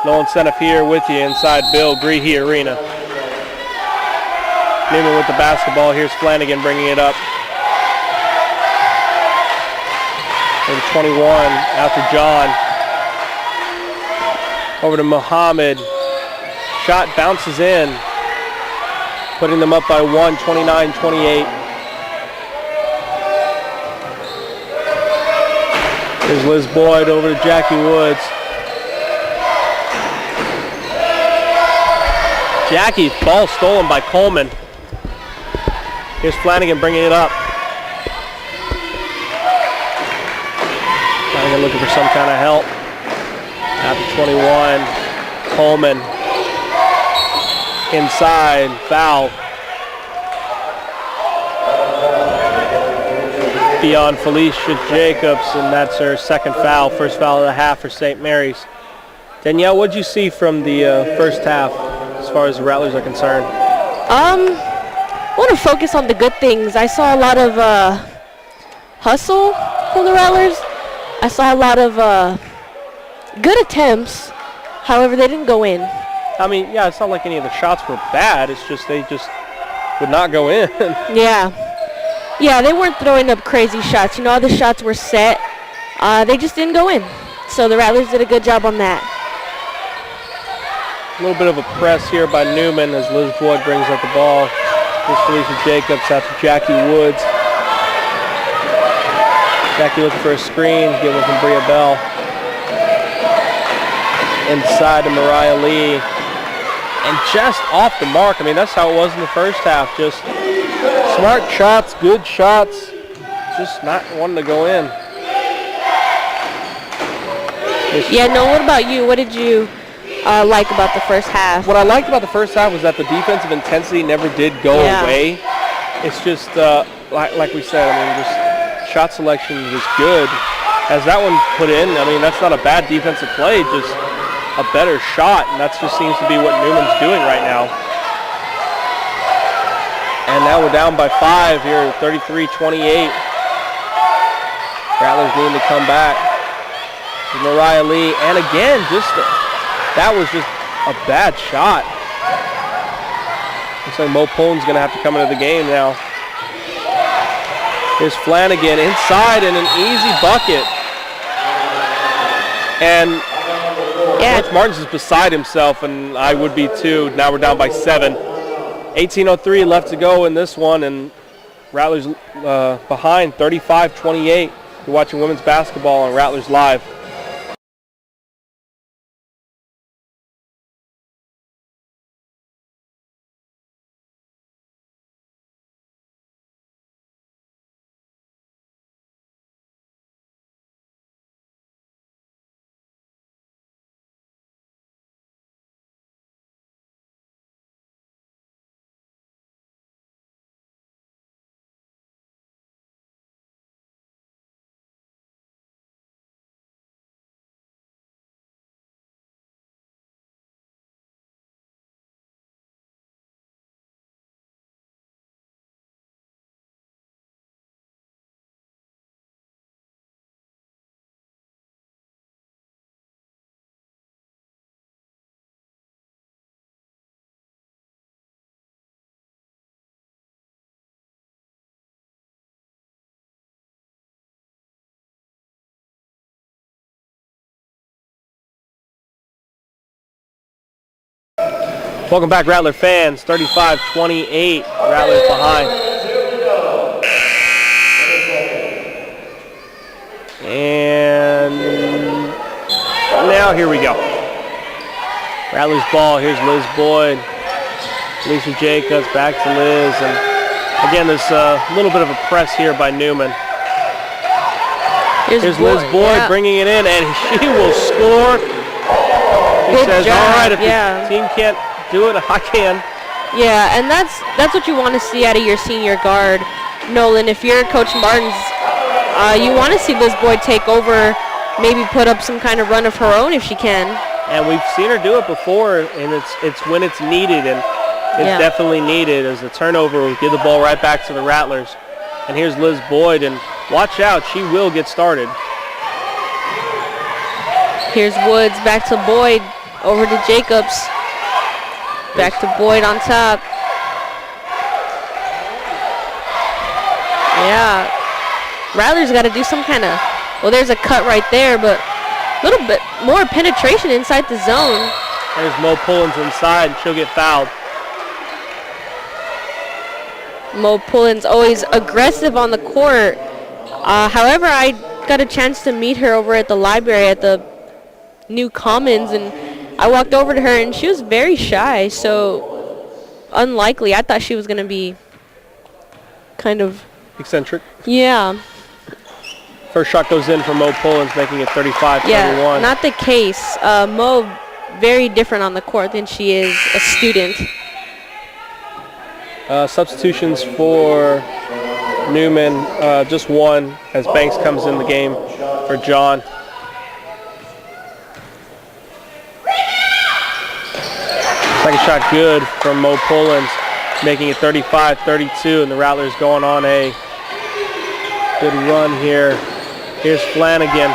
No incentive here with you inside Bill Greehey Arena. Newman with the basketball. Here's Flanagan bringing it up. Over 21, out to John. Over to Muhammad. Shot bounces in, putting them up by 1, 29-28. Here's Liz Boyd over to Jackie Woods. Jackie, ball stolen by Coleman. Here's Flanagan bringing it up. Flanagan looking for some kind of help. Out to 21, Coleman. Inside, foul. Beyond Felicia Jacobs, and that's her second foul. First foul of the half for St. Mary's. Danielle, what did you see from the first half as far as the Rattlers are concerned? I want to focus on the good things. I saw a lot of hustle from the Rattlers. I saw a lot of good attempts. However, they didn't go in. I mean, yeah, it's not like any of the shots were bad. It's just they just would not go in. Yeah, they weren't throwing up crazy shots. You know, all the shots were set. They just didn't go in. So the Rattlers did a good job on that. A little bit of a press here by Newman as Liz Boyd brings up the ball. Here's Felicia Jacobs out to Jackie Woods. Jackie looking for a screen, given from Bria Bell. Inside to Mariah Lee. And just off the mark. I mean, that's how it was in the first half. Just smart shots, good shots, just not wanting to go in. Yeah, no, what about you? What did you like about the first half? What I liked about the first half was that the defensive intensity never did go away. It's just, like we said, I mean, just shot selection was good. As that one put in, I mean, that's not a bad defensive play, just a better shot, and that just seems to be what Newman's doing right now. And now we're down by 5 here, 33-28. Rattlers needing to come back. Mariah Lee, and again, that was just a bad shot. Looks like Mo Poon's going to have to come into the game now. Here's Flanagan inside and an easy bucket. And Coach Martins is beside himself, and I would be too. Now we're down by 7. 18:03 left to go in this one, and Rattlers behind 35-28. You're watching women's basketball on Rattlers Live. Welcome back, Rattler fans. 35-28, Rattlers behind. And now here we go. Rattlers ball. Here's Liz Boyd. Lisa Jacobs back to Liz. And again, there's a little bit of a press here by Newman. Here's Liz Boyd bringing it in, and she will score. He says, all right, if the team can't do it, I can. Yeah, and that's what you want to see out of your senior guard, Nolan. If you're Coach Martins, you want to see Liz Boyd take over, maybe put up some kind of run of her own if she can. And we've seen her do it before, and it's when it's needed, and it's definitely needed. As the turnover will give the ball right back to the Rattlers. And here's Liz Boyd, and Watch out, she will get started. Here's Woods back to Boyd, over to Jacobs. Back to Boyd on top. Yeah, Rattler's got to do some kind of, well, there's a cut right there, but a little bit more penetration inside the zone. There's Mo Pullins inside, and she'll get fouled. Mo Pullins always aggressive on the court. However, I got a chance to meet her over at the library at the New Commons, and I walked over to her, and she was very shy, so unlikely. I thought she was going to be kind of eccentric. Yeah. First shot goes in for Mo Pullins, making it 35-31. Yeah, not the case. Mo, very different on the court than she is a student. Substitutions for Newman, just one, as Banks comes in the game for John. Second shot good from Mo Pullins, making it 35-32, and the Rattlers going on a good run here. Here's Flanagan.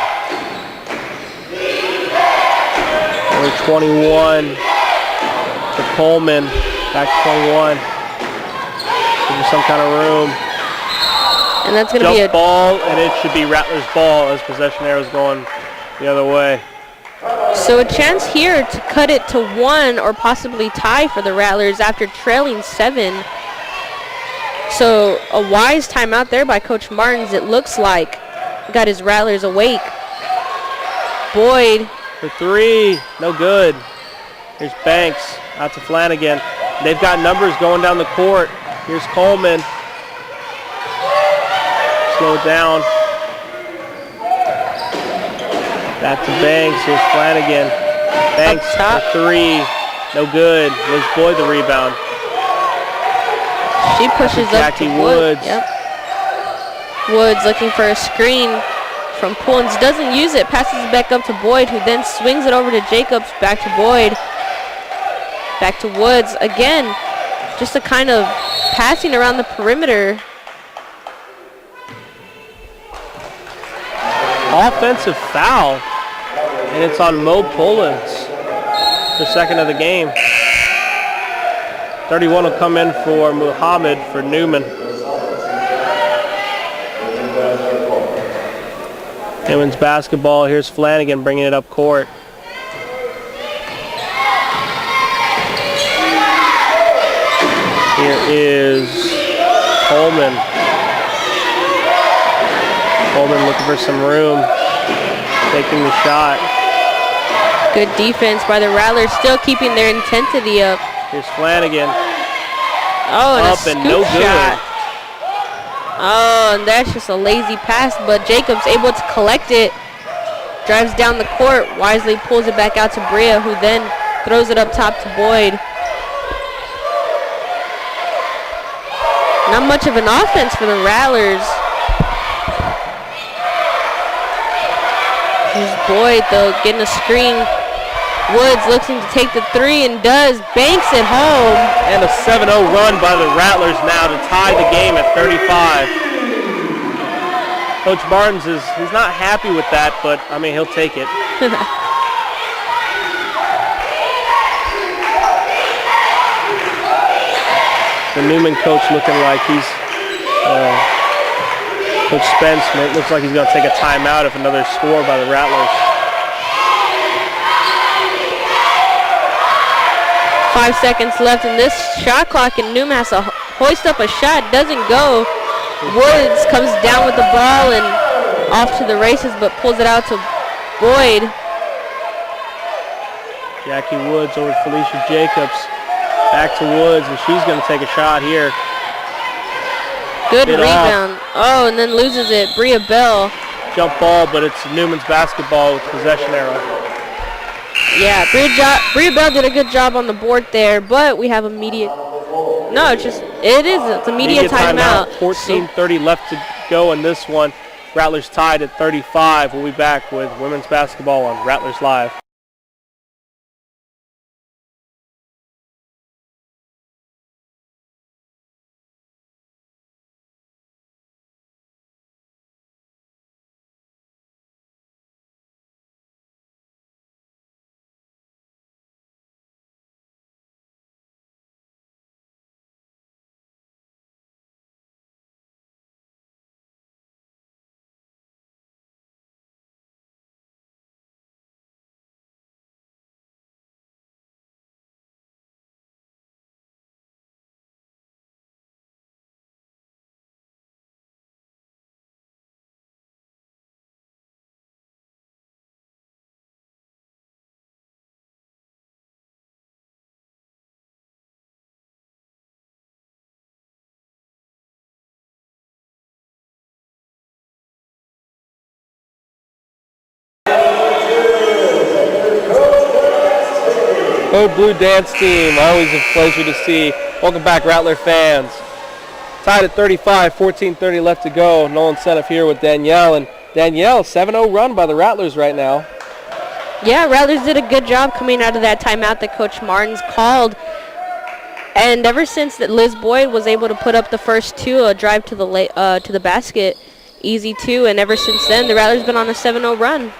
Number 21 to Coleman, back to 21. Give her some kind of room. And that's going to be a ball, and it should be Rattlers ball as possession arrow's going the other way. So a chance here to cut it to 1 or possibly tie for the Rattlers after trailing 7. So a wise timeout there by Coach Martins, it looks like. Got his Rattlers awake. Boyd. For 3, no good. Here's Banks, out to Flanagan. They've got numbers going down the court. Here's Coleman. Slow it down. Back to Banks. Here's Flanagan. Banks for 3. No good. Liz Boyd the rebound. She pushes up to Woods. Yep. Woods looking for a screen from Pullins. Doesn't use it. Passes it back up to Boyd, who then swings it over to Jacobs. Back to Boyd. Back to Woods. Again, just a kind of passing around the perimeter. Offensive foul, and it's on Mo Pullins, the second of the game. 31 will come in for Muhammad for Newman. Newman's basketball. Here's Flanagan bringing it up court. Here is Coleman. Coleman looking for some room, taking the shot. Good defense by the Rattlers, still keeping their intensity up. Here's Flanagan. Oh, and up a scoop and no good. shot. Oh, and that's just a lazy pass, but Jacobs able to collect it. Drives down the court, wisely pulls it back out to Bria, who then throws it up top to Boyd. Not much of an offense for the Rattlers. Here's Boyd, though, getting a screen. Woods looking to take the 3 and does. Banks it home. And a 7-0 run by the Rattlers now to tie the game at 35. Coach Martins he's not happy with that, but I mean, he'll take it. The Newman coach looking like he's Coach Spence, it looks like he's going to take a timeout if another score by the Rattlers. 5 seconds left in this shot clock, and Newman has to hoist up a shot. Doesn't go. Woods comes down with the ball and off to the races, but pulls it out to Boyd. Jackie Woods over to Felicia Jacobs. Back to Woods, and she's going to take a shot here. Good rebound. Oh, and then loses it. Bria Bell. Jump ball, but it's Newman's basketball with possession arrow. Yeah, Bria Bell did a good job on the board there, but we have immediate. No, it's immediate timeout. 14:30 left to go in this one. Rattlers tied at 35. We'll be back with women's basketball on Rattlers Live. Code Blue dance team, always a pleasure to see. Welcome back, Rattler fans. Tied at 35, 14:30 left to go. No incentive here with Danielle. And Danielle, 7-0 run by the Rattlers right now. Yeah, Rattlers did a good job coming out of that timeout that Coach Martins called. And ever since that, Liz Boyd was able to put up the first two, a drive to the basket, easy two. And ever since then, the Rattlers been on a 7-0 run.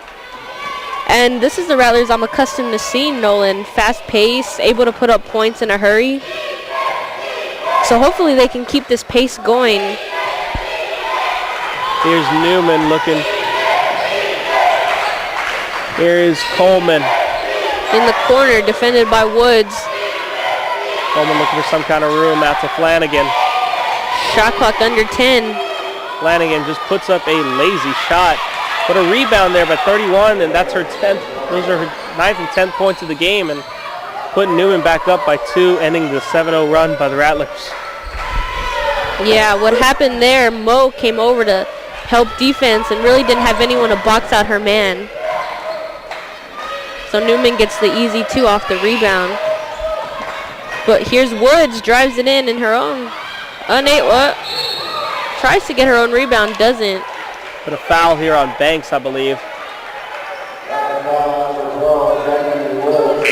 And this is the Rattlers I'm accustomed to seeing, Nolan. Fast pace, able to put up points in a hurry. So hopefully they can keep this pace going. Here's Newman looking. Here is Coleman. In the corner, defended by Woods. Coleman looking for some kind of room out to Flanagan. Shot clock under 10. Flanagan just puts up a lazy shot. But a rebound there by 31, and that's her 10th. Those are her 9th and 10th points of the game, and putting Newman back up by 2, ending the 7-0 run by the Rattlers. Yeah, what happened there, Mo came over to help defense and really didn't have anyone to box out her man. So Newman gets the easy 2 off the rebound. But here's Woods, drives it in her own. Tries to get her own rebound, doesn't. But a foul here on Banks, I believe.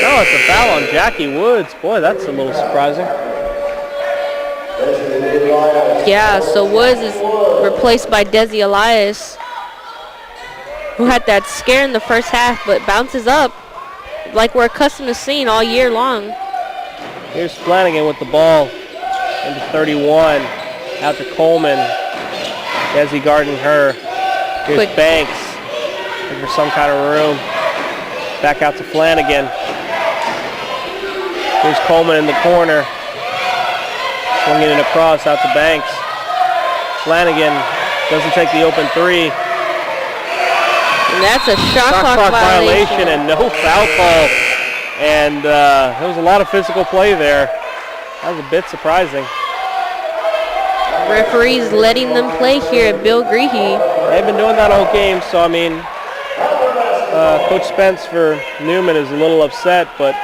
Oh, it's a foul on Jackie Woods. Boy, that's a little surprising. Yeah, so Woods is replaced by Desi Elias, who had that scare in the first half, but bounces up like we're accustomed to seeing all year long. Here's Flanagan with the ball into 31. Out to Coleman. Desi guarding her. Here's Quick. Banks. Looking for some kind of room. Back out to Flanagan. Here's Coleman in the corner. Swinging it across out to Banks. Flanagan doesn't take the open 3. And that's a shot clock violation and no foul call. And there was a lot of physical play there. That was a bit surprising. Referees letting them play here at Bill Greehey. They've been doing that all game, so I mean, Coach Spence for Newman is a little upset, but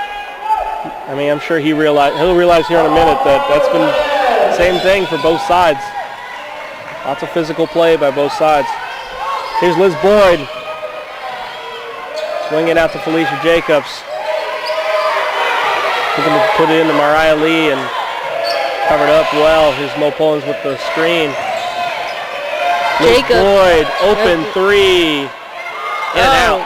I mean, I'm sure he'll realize here in a minute that that's been the same thing for both sides. Lots of physical play by both sides. Here's Liz Boyd. Swinging out to Felicia Jacobs. Looking to put it into Mariah Lee and covered up well. Here's Mo Pullins with the screen. Liz Boyd, open 3. In and out.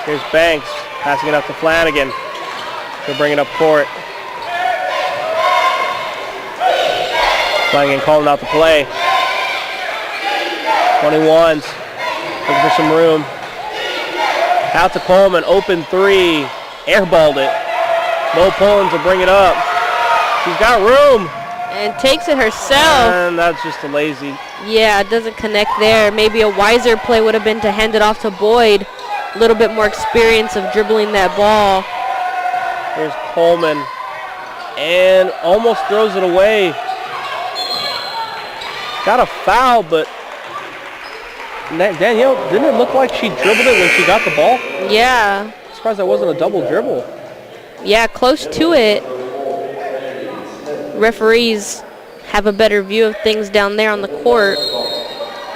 Here's Banks, passing it up to Flanagan. He'll bring it up court. Flanagan calling out the play. 21s, looking for some room. Out to Coleman, open 3. Airballed it. Mo Pullins will bring it up. She's got room. And takes it herself. And that's just a lazy. Yeah, it doesn't connect there. Maybe a wiser play would have been to hand it off to Boyd. A little bit more experience of dribbling that ball. Here's Coleman. And almost throws it away. Got a foul, but Danielle, didn't it look like she dribbled it when she got the ball? Yeah. I'm surprised that wasn't a double dribble. Yeah, close to it. Referees have a better view of things down there on the court.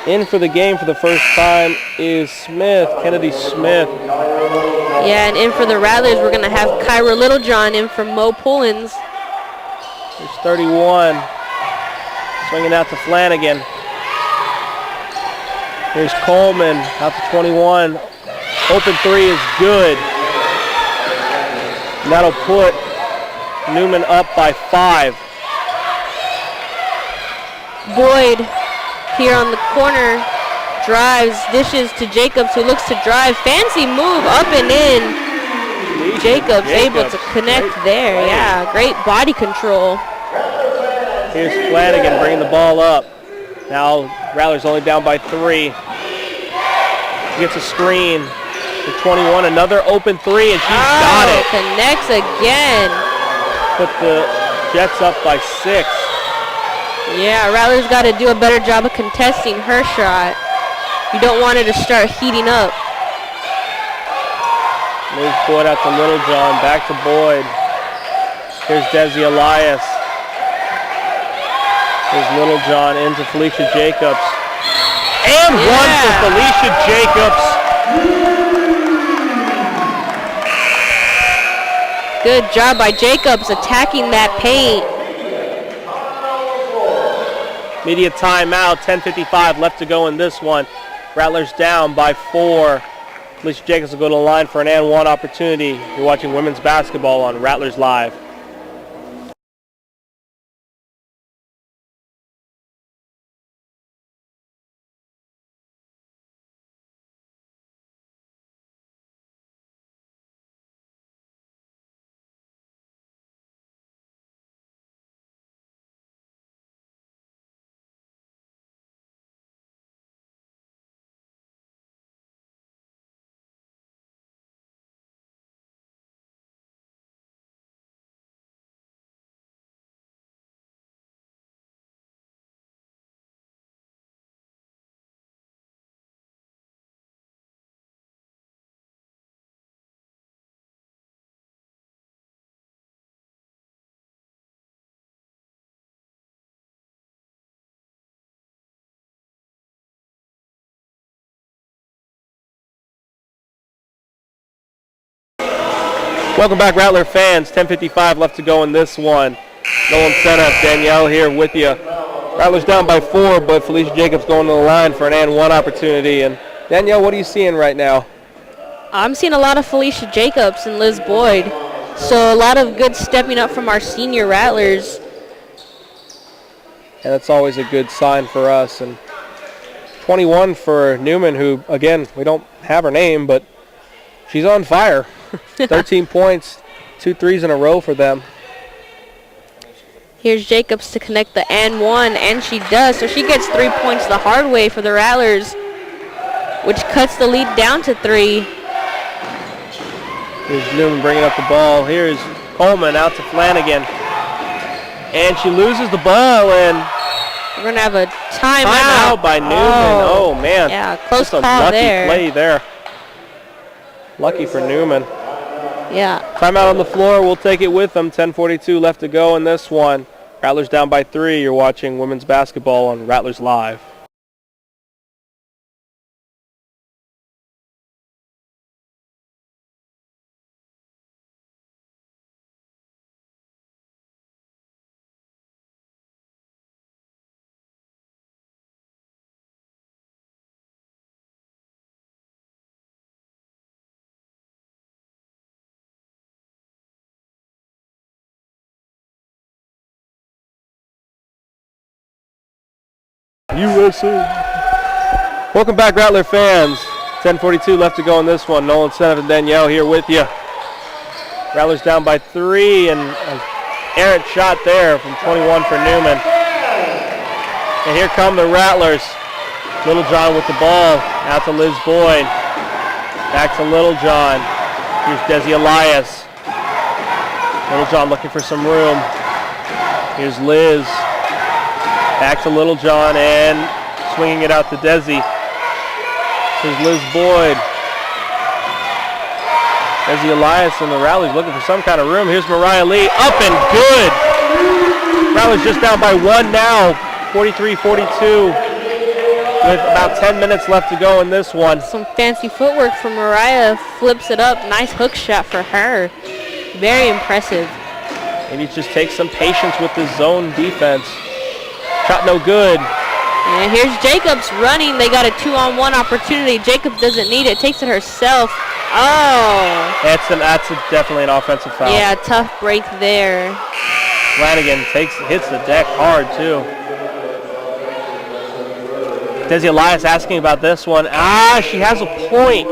In for the game for the first time is Smith, Kennedy Smith. Yeah, and in for the Rattlers, we're going to have Kyra Littlejohn in for Mo Pullins. There's 31. Swinging out to Flanagan. Here's Coleman out to 21. Open 3 is good. And that'll put Newman up by 5. Boyd here on the corner drives, dishes to Jacobs, who looks to drive. Fancy move up and in. Jacobs able to connect there. Yeah, great body control. Here's Flanagan bringing the ball up. Now Rattlers only down by 3. She gets a screen to 21. Another open 3, and she's got it. Connects again. Put the Jets up by 6. Yeah, Rattlers got to do a better job of contesting her shot. You don't want her to start heating up. Moves Boyd out to Littlejohn, back to Boyd. Here's Desi Elias. Here's Littlejohn into Felicia Jacobs. And one for Felicia Jacobs. Good job by Jacobs attacking that paint. Media timeout, 10:55 left to go in this one. Rattlers down by 4. Felicia Jacobs will go to the line for an and one opportunity. You're watching women's basketball on Rattlers Live. Welcome back, Rattler fans. 10:55 left to go in this one. Nolan setup. Danielle here with you. Rattlers down by 4, but Felicia Jacobs going to the line for an and one opportunity. And Danielle, what are you seeing right now? I'm seeing a lot of Felicia Jacobs and Liz Boyd. So a lot of good stepping up from our senior Rattlers. And that's always a good sign for us. And 21 for Newman, who, again, we don't have her name, but she's on fire. 13 points, 2 threes in a row for them. Here's Jacobs to connect the and one, and she does. So she gets 3 points the hard way for the Rattlers, which cuts the lead down to 3. Here's Newman bringing up the ball. Here's Coleman out to Flanagan. And she loses the ball, and we're going to have a timeout. Timeout by Newman. Oh, man. Yeah, close Just call a lucky there. play there. Lucky for Newman. Yeah. Timeout on the floor. We'll take it with them. 10:42 left to go in this one. Rattlers down by 3. You're watching women's basketball on Rattlers Live. USA. Welcome back, Rattler fans. 10:42 left to go in this one. Nolan Seneff and Danielle here with you. Rattlers down by 3, and an errant shot there from 21 for Newman. And here come the Rattlers. Littlejohn with the ball. Out to Liz Boyd. Back to Littlejohn. Here's Desi Elias. Littlejohn looking for some room. Here's Liz. Back to Littlejohn and swinging it out to Desi. Here's Liz Boyd. Desi Elias and the Rattlers looking for some kind of room. Here's Mariah Lee. Up and good. Rattlers just down by 1 now. 43-42 with about 10 minutes left to go in this one. Some fancy footwork from Mariah. Flips it up. Nice hook shot for her. Very impressive. Maybe it just takes some patience with the zone defense. Shot no good. And here's Jacobs running. They got a 2-on-1 opportunity. Jacobs doesn't need it. Takes it herself. Oh. That's definitely an offensive foul. Yeah, tough break there. Flanagan hits the deck hard too. Desi Elias asking about this one. She has a point.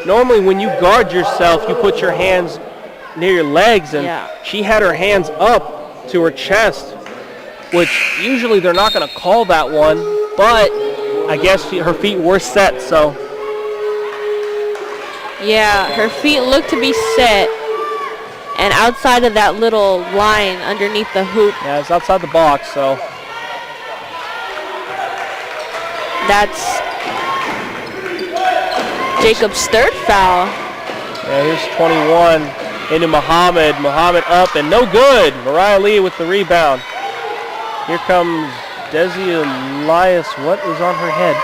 Normally when you guard yourself, you put your hands near your legs, and she had her hands up to her chest, which usually they're not going to call that one, but I guess her feet were set, so. Yeah, her feet look to be set, and outside of that little line underneath the hoop. Yeah, it's outside the box, so. That's Jacob's third foul. Yeah, here's 21 into Muhammad. Muhammad up and no good. Mariah Lee with the rebound. Here comes Desi Elias. What is on her head?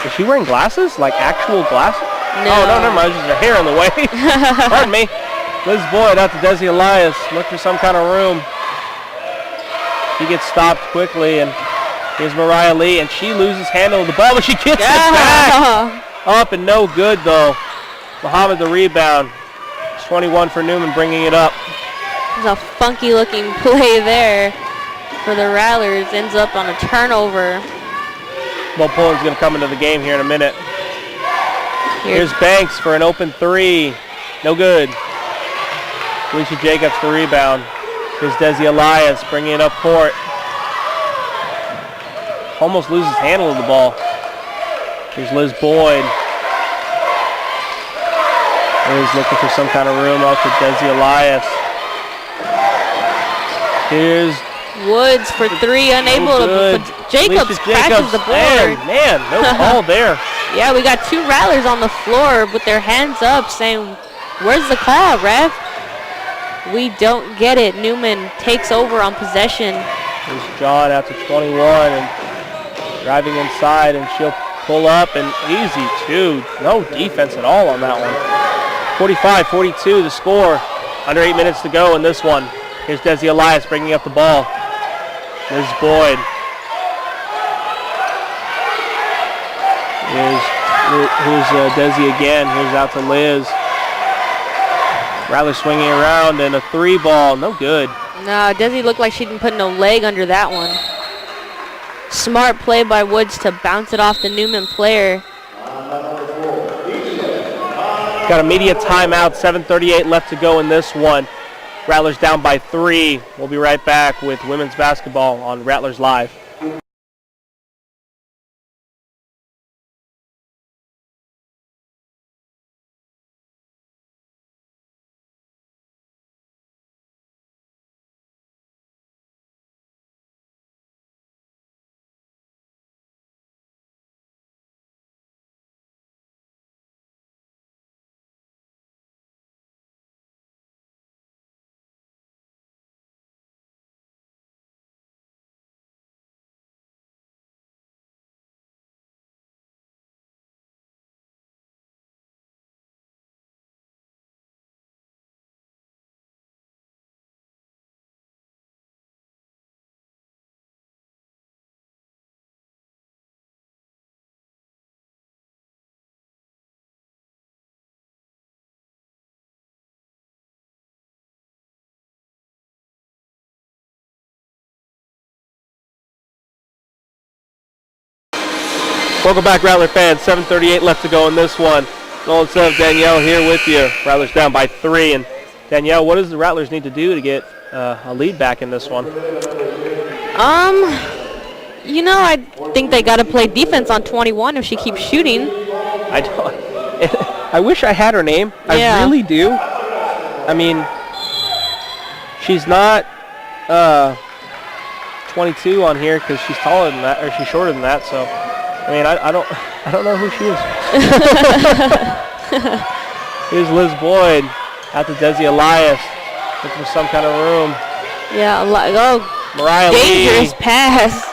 Is she wearing glasses? Like actual glasses? No. Oh, no, never mind. It's just her hair in the way. Pardon me. Liz Boyd out to Desi Elias. Look for some kind of room. She gets stopped quickly, and here's Mariah Lee, and she loses handle of the ball, but she gets it back. Up and no good, though. Muhammad the rebound. It's 21 for Newman, bringing it up. There's a funky-looking play there for the Rattlers. Ends up on a turnover. Well, Pullen's going to come into the game here in a minute. Here's Banks for an open three. No good. Alicia Jacobs the rebound. Here's Desi Elias bringing it up court. Almost loses handle of the ball. Here's Liz Boyd. Is looking for some kind of room out to Desi Elias. Here's Woods for three, unable to put Jacobs crashes the board. Man, no call there. Yeah, we got two Rattlers on the floor with their hands up saying, where's the call, ref? We don't get it. Newman takes over on possession. Here's John out to 21 and driving inside, and she'll pull up and easy too. No defense at all on that one. 45-42 the score. Under 8 minutes to go in this one. Here's Desi Elias bringing up the ball. Liz Boyd. Here's Desi again. Here's out to Liz. Rattler swinging around and a three ball. No good. No, Desi looked like she didn't put no leg under that one. Smart play by Woods to bounce it off the Newman player. Got immediate timeout. 7:38 left to go in this one. Rattlers down by 3. We'll be right back with women's basketball on Rattlers Live. Welcome back, Rattler fans. 7:38 left to go in this one. Nolan Sub, Danielle here with you. Rattlers down by 3. And Danielle, what does the Rattlers need to do to get a lead back in this one? You know, I think they got to play defense on 21 if she keeps shooting. I wish I had her name. Yeah. I really do. I mean, she's not 22 on here because she's taller than that, or she's shorter than that. So, I mean, I don't know who she is. Here's Liz Boyd out to Desi Elias, looking for some kind of room. Yeah, Mariah dangerous Lee. pass.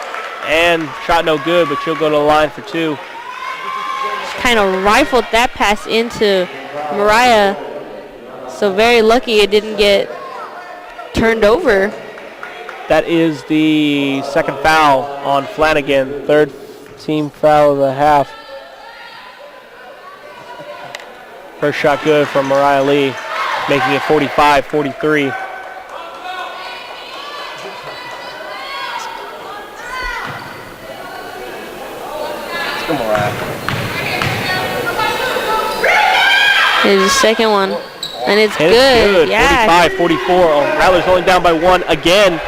And shot no good, but she'll go to the line for 2. Kind of rifled that pass into Mariah. So very lucky it didn't get turned over. That is the second foul on Flanagan. Third team foul of the half. First shot good from Mariah Lee, making it 45-43. Let's go, Mariah. Here's the second one. And it's good. Yeah. 45-44. Oh, Rattlers only down by 1 again.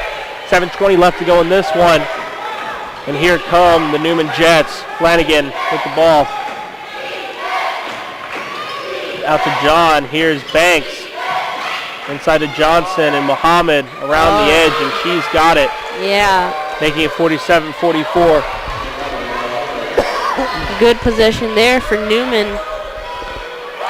7:20 left to go in this one. And here come the Newman Jets. Flanagan with the ball. Out to John. Here's Banks. Inside to Johnson and Muhammad around the edge, and she's got it. Yeah. Making it 47-44. Good possession there for Newman.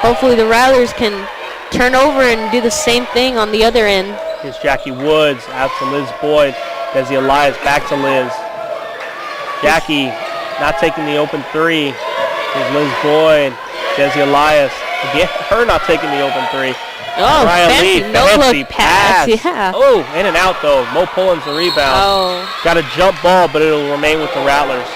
Hopefully the Rattlers can turn over and do the same thing on the other end. Here's Jackie Woods out to Liz Boyd. Desi Elias back to Liz. Jackie not taking the open three. Here's Liz Boyd. Desi Elias. Again, her not taking the open three. Oh, fancy no-look pass. Yeah. Oh, in and out, though. Mo Pullins the rebound. Oh. Got a jump ball, but it'll remain with the Rattlers.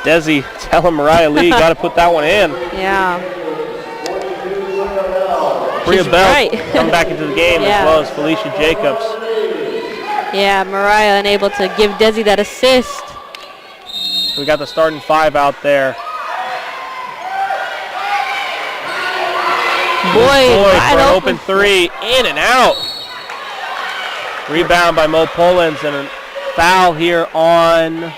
Desi telling Mariah Lee, got to put that one in. Yeah. Bria She's Bell right. come back into the game Yeah. as well as Felicia Jacobs. Yeah, Mariah unable to give Desi that assist. We got the starting five out there. Boyd for wide an open open three, in and out. Rebound by Mo Pullins and a foul here on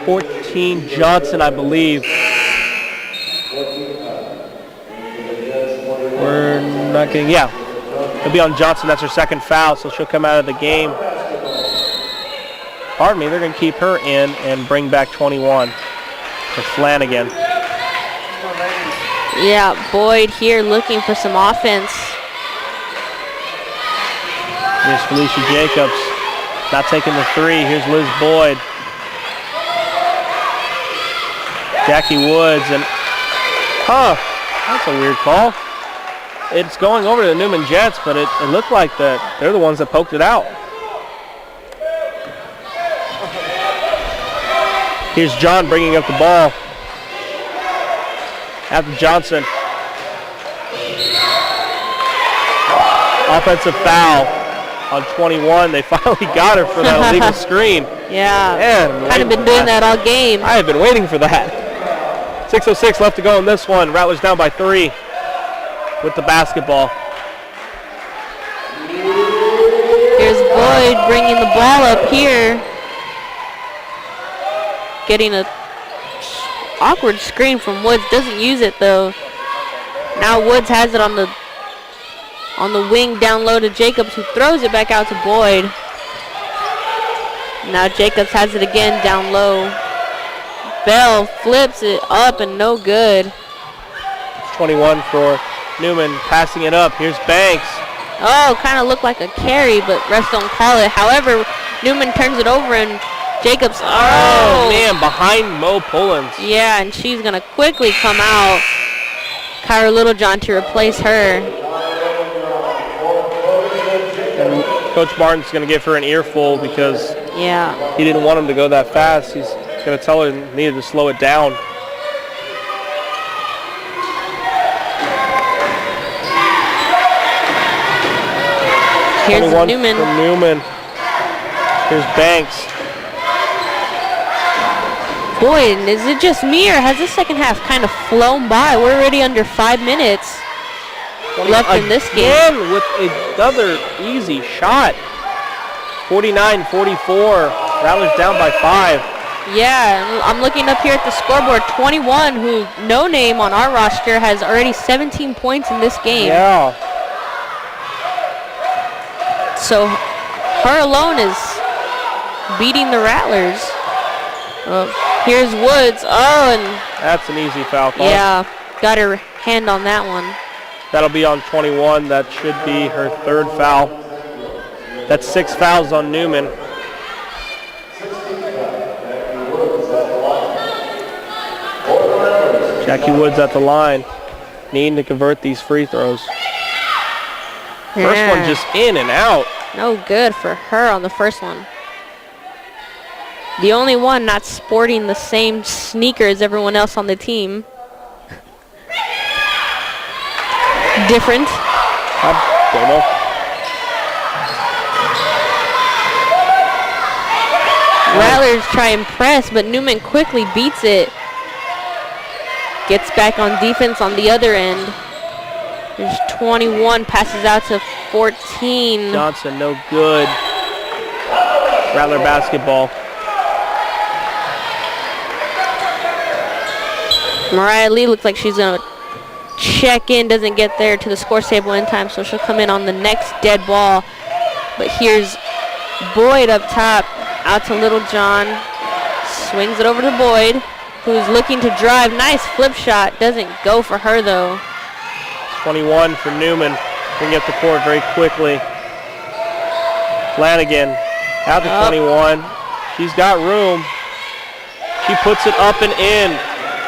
14 Johnson, I believe. We're not getting, yeah. It'll be on Johnson, that's her second foul, so she'll come out of the game. Pardon me, they're going to keep her in and bring back 21 for Flanagan. Yeah, Boyd here looking for some offense. Here's Felicia Jacobs, not taking the three. Here's Liz Boyd. Jackie Woods, and that's a weird call. It's going over to the Newman Jets, but it looked like that they're the ones that poked it out. Here's John bringing up the ball. After Johnson. Offensive foul on 21. They finally got her for that illegal screen. Yeah, Man, kind of been doing that all game. I have been waiting for that. 6:06 left to go in this one. Rattlers down by 3 with the basketball. Here's Boyd bringing the ball up here. Getting a awkward screen from Woods. Doesn't use it though. Now Woods has it on the wing down low to Jacobs, who throws it back out to Boyd. Now Jacobs has it again down low. Bell flips it up and no good. 21 for Newman, passing it up. Here's Banks. Oh, kind of looked like a carry, but refs don't call it. However, Newman turns it over and Jacobs, Oh, man, behind Mo Pullins. yeah, and she's going to quickly come out. Kyra Littlejohn to replace her. And Coach Martin's going to give her an earful because Yeah. he didn't want him to go that fast. He's going to tell her he needed to slow it down. Here's 21 Newman. from Newman. Here's Banks. Boy, is it just me or has the second half kind of flown by? We're already under 5 minutes left in this game. Again with another easy shot. 49-44. Rattlers down by 5. Yeah, I'm looking up here at the scoreboard. 21, who no name on our roster, has already 17 points in this game. Yeah. So her alone is beating the Rattlers. Here's Woods. Oh, and That's an easy foul call. yeah, got her hand on that one. That'll be on 21. That should be her third foul. That's 6 fouls on Newman. Jackie Woods at the line, needing to convert these free throws. First one Yeah. just in and out. No good for her on the first one. The only one not sporting the same sneaker as everyone else on the team. Different. I don't know. Rattlers try and press, but Newman quickly beats it. Gets back on defense on the other end. There's 21, passes out to 14. Johnson, no good. Rattler basketball. Mariah Lee looks like she's going to check in, doesn't get there to the score table in time, so she'll come in on the next dead ball. But here's Boyd up top, out to Littlejohn. Swings it over to Boyd. who's looking to drive. Nice flip shot. Doesn't go for her, though. 21 for Newman. Bring up the court very quickly. Flanagan out to 21. She's got room. She puts it up and in.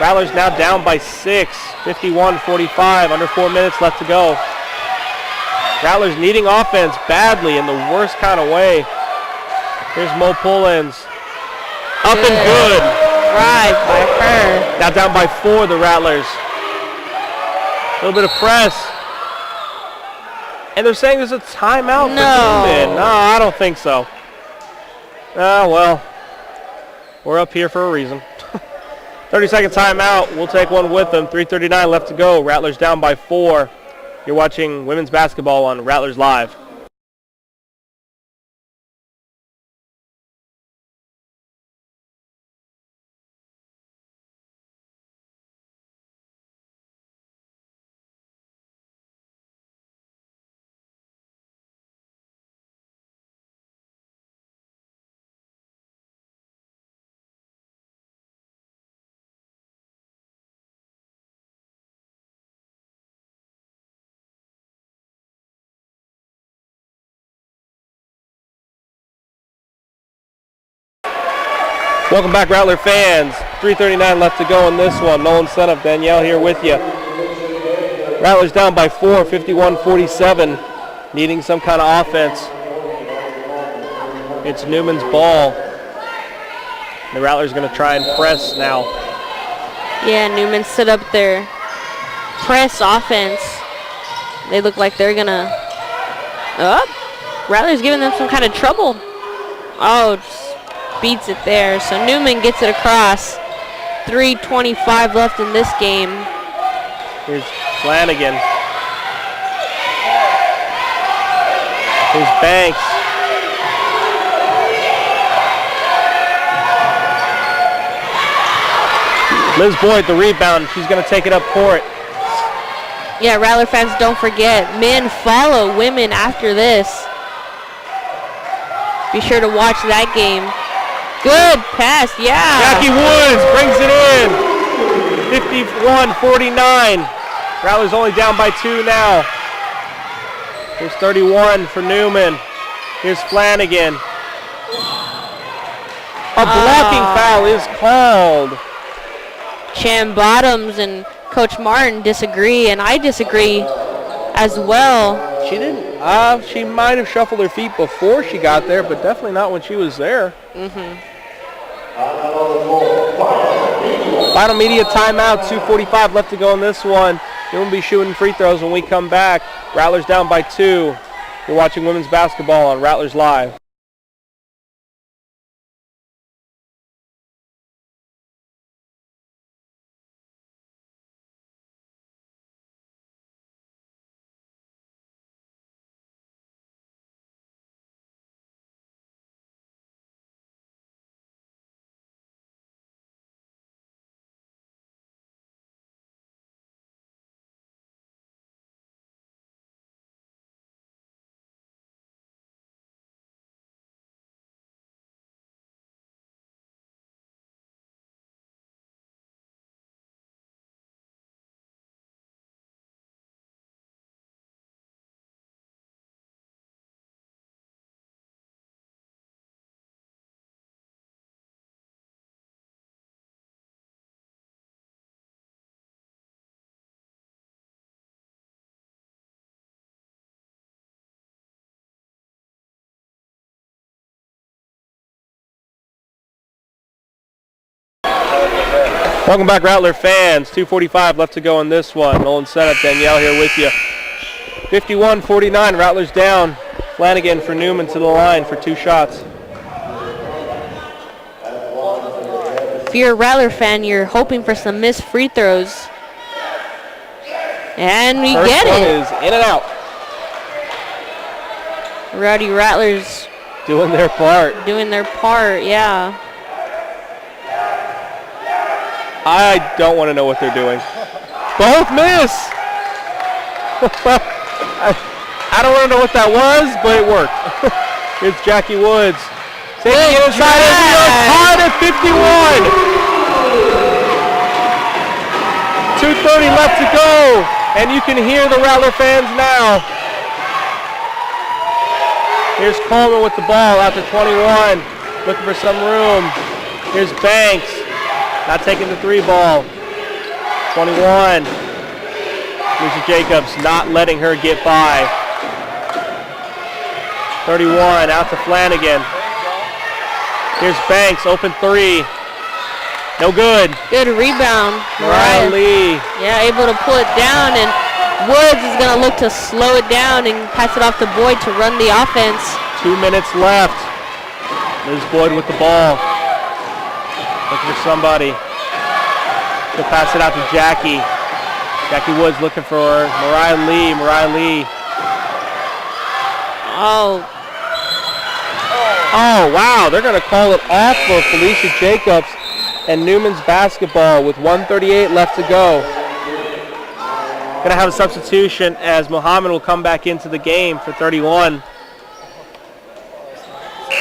Rattlers now down by 6. 51-45. Under 4 minutes left to go. Rattlers needing offense badly in the worst kind of way. Here's Mo Pullins. Up and good. Drive by her. Now down by 4, the Rattlers. A little bit of press. And they're saying there's a timeout for Newman. No, I don't think so. Well, we're up here for a reason. 30-second timeout. We'll take one with them. 3:39 left to go. Rattlers down by 4. You're watching women's basketball on Rattlers Live. Welcome back, Rattler fans. 3:39 left to go in this one. Nolan Setup, Danielle here with you. Rattlers down by 4, 51-47, needing some kind of offense. It's Newman's ball. The Rattlers going to try and press now. Yeah, Newman set up their press offense. They look like they're going to... Rattlers giving them some kind of trouble. Just beats it there. So Newman gets it across. 3:25 left in this game. Here's Flanagan. Here's Banks. Liz Boyd, the rebound. She's going to take it up court. Yeah, Rattler fans, don't forget, men follow women after this. Be sure to watch that game. Good pass, yeah. Jackie Woods brings it in. 51-49. Rattlers only down by 2 now. Here's 31 for Newman. Here's Flanagan. A blocking foul is called. Chan Bottoms and Coach Martin disagree, and I disagree as well. She didn't. She might have shuffled her feet before she got there, but definitely not when she was there. Final media timeout. 2:45 left to go in this one. You'll be shooting free throws when we come back. Rattlers down by 2. You're watching women's basketball on Rattlers Live. Welcome back, Rattler fans. 2:45 left to go in this one. Nolan Setup, Danielle here with you. 51-49, Rattlers down. Flanagan for Newman to the line for 2 shots. If you're a Rattler fan, you're hoping for some missed free throws. And we First get one it. is in and out. Rowdy Rattlers Doing their part. doing their part, yeah. I don't want to know what they're doing. Both miss. I don't want to know what that was, but it worked. It's Jackie Woods. Taking it inside, and we are tied at 51. 2:30 left to go, and you can hear the Rattler fans now. Here's Coleman with the ball out to 21, looking for some room. Here's Banks, not taking the 3 ball. 21. Lisa Jacobs not letting her get by. 31, out to Flanagan. Here's Banks, open 3. No good. Good rebound. Mariah Lee. Yeah, able to pull it down, and Woods is going to look to slow it down and pass it off to Boyd to run the offense. 2 minutes left. Liz Boyd with the ball. Looking for somebody. She'll pass it out to Jackie. Jackie Woods looking for Mariah Lee. Mariah Lee. Oh, wow. They're going to call it off for Felicia Jacobs and Newman's basketball with 1:38 left to go. Going to have a substitution as Muhammad will come back into the game for 31.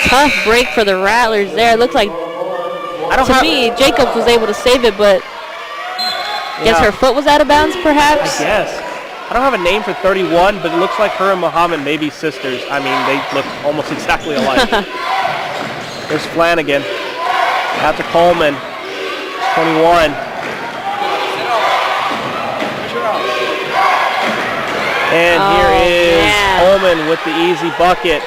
Tough break for the Rattlers there. It looks like, to me, Jacobs was able to save it, but guess her foot was out of bounds, perhaps? I guess. I don't have a name for 31, but it looks like her and Muhammad may be sisters. I mean, they look almost exactly alike. There's Flanagan. Out to Coleman. 21. And here is Coleman with the easy bucket.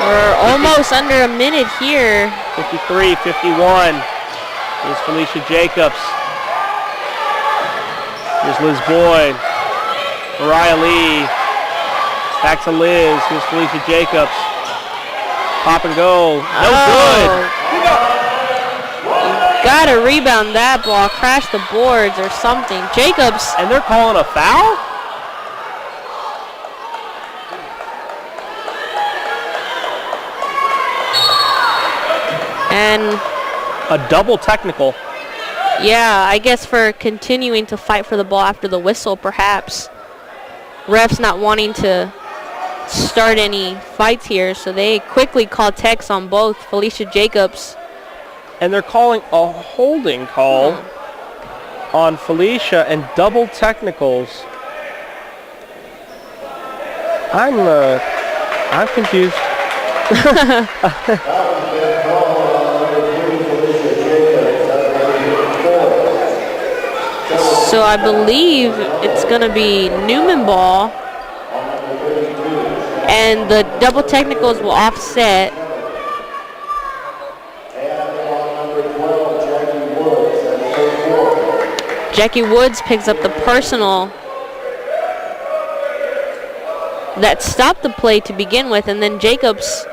We're almost under a minute here. 53, 51. Here's Felicia Jacobs. Here's Liz Boyd. Mariah Lee. Back to Liz. Here's Felicia Jacobs. Pop and go. No good. You gotta rebound that ball. Crash the boards or something. Jacobs. And they're calling a foul? And a double technical. Yeah, I guess for continuing to fight for the ball after the whistle, perhaps. Refs not wanting to start any fights here, so they quickly call techs on both Felicia Jacobs. And they're calling a holding call on Felicia and double technicals. I'm confused. So I believe it's going to be Newman ball, and the double technicals will offset. Jackie Woods picks up the personal that stopped the play to begin with, and then Jacobs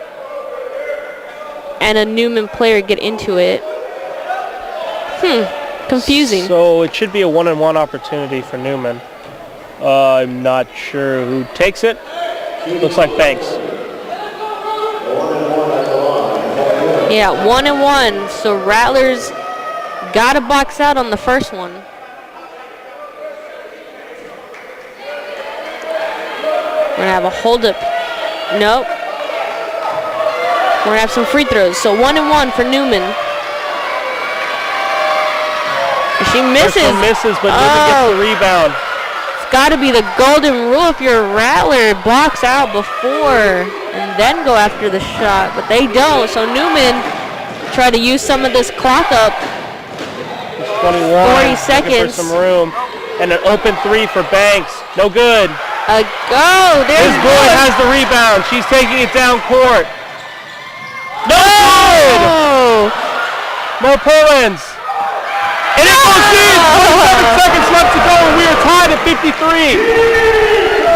and a Newman player get into it. Confusing. So it should be a 1-on-1 opportunity for Newman. I'm not sure who takes it. Looks like Banks. Yeah, 1-on-1. So Rattlers got to box out on the first one. We're going to have a holdup. Nope. We're going to have some free throws. So 1-on-1 for Newman. She misses. First one misses, but Newman gets the rebound. It's got to be the golden rule if you're a Rattler. Box out before and then go after the shot, but they don't. So Newman try to use some of this clock up. It's 21. 40 seconds. For some room. And an open 3 for Banks. No good. A go. There's Liz Boyd has the rebound. She's taking it down court. No good. More pull-ins. And it goes in! 27 seconds left to go, and we are tied at 53.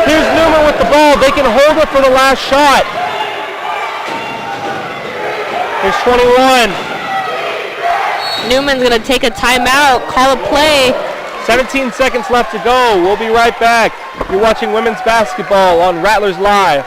Here's Newman with the ball. They can hold it for the last shot. Here's 21. Newman's going to take a timeout, call a play. 17 seconds left to go. We'll be right back. You're watching women's basketball on Rattlers Live.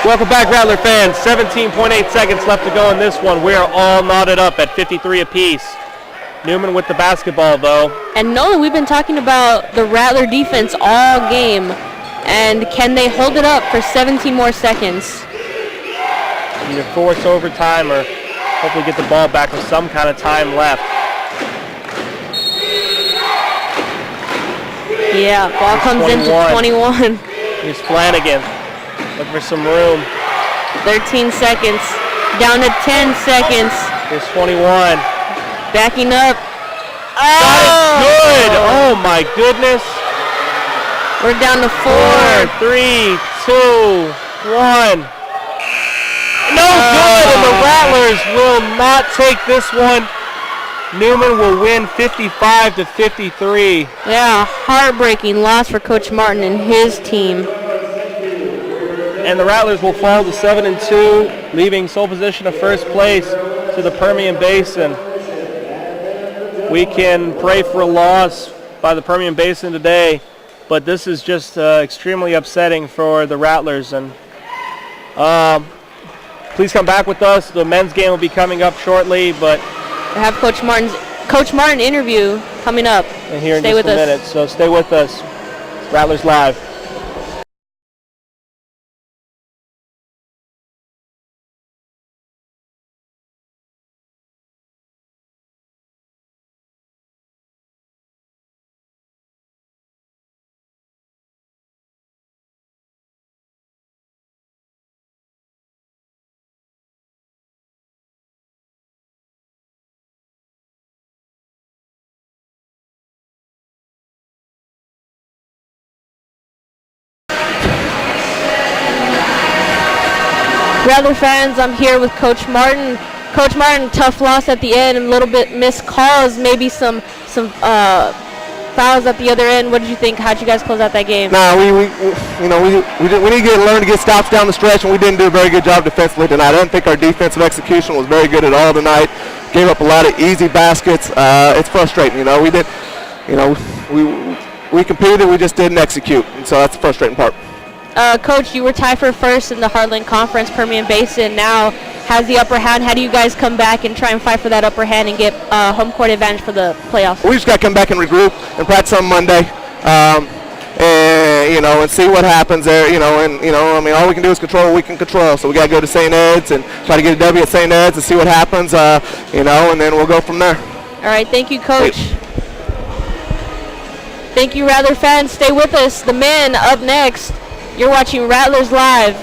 Welcome back, Rattler fans. 17.8 seconds left to go in this one. We are all knotted up at 53 apiece. Newman with the basketball, though. And Nolan, we've been talking about the Rattler defense all game. And can they hold it up for 17 more seconds? Either force overtime or hopefully get the ball back with some kind of time left. Yeah, ball comes into 21. Here's Flanagan. Looking for some room. 13 seconds. Down to 10 seconds. Here's 21. Backing up. Got it good. Oh my goodness. We're down to 4. 3, 2, 1. No good, and the Rattlers will not take this one. Newman will win 55-53. Yeah, heartbreaking loss for Coach Martin and his team. And the Rattlers will fall to 7-2, leaving sole position of first place to the Permian Basin. We can pray for a loss by the Permian Basin today, but this is just extremely upsetting for the Rattlers. And please come back with us. The men's game will be coming up shortly, but We have Coach Martin interview coming up. here in just a minute, so stay with us. Rattlers Live. Rattler fans, I'm here with Coach Martin. Coach Martin, tough loss at the end, a little bit missed calls, maybe some fouls at the other end. What did you think? How'd you guys close out that game? No, we need to learn to get stops down the stretch, and we didn't do a very good job defensively tonight. I didn't think our defensive execution was very good at all tonight. Gave up a lot of easy baskets. It's frustrating, we competed, we just didn't execute, and so that's the frustrating part. Coach, you were tied for first in the Heartland Conference. Permian Basin now has the upper hand. How do you guys come back and try and fight for that upper hand and get home court advantage for the playoffs? We just got to come back and regroup and practice on Monday, and see what happens there. All we can do is control what we can control. So we got to go to St. Ed's and try to get a W at St. Ed's and see what happens. And then we'll go from there. All right, thank you, Coach. Thank you, Rattler fans. Stay with us. The men up next. You're watching Rattlers Live.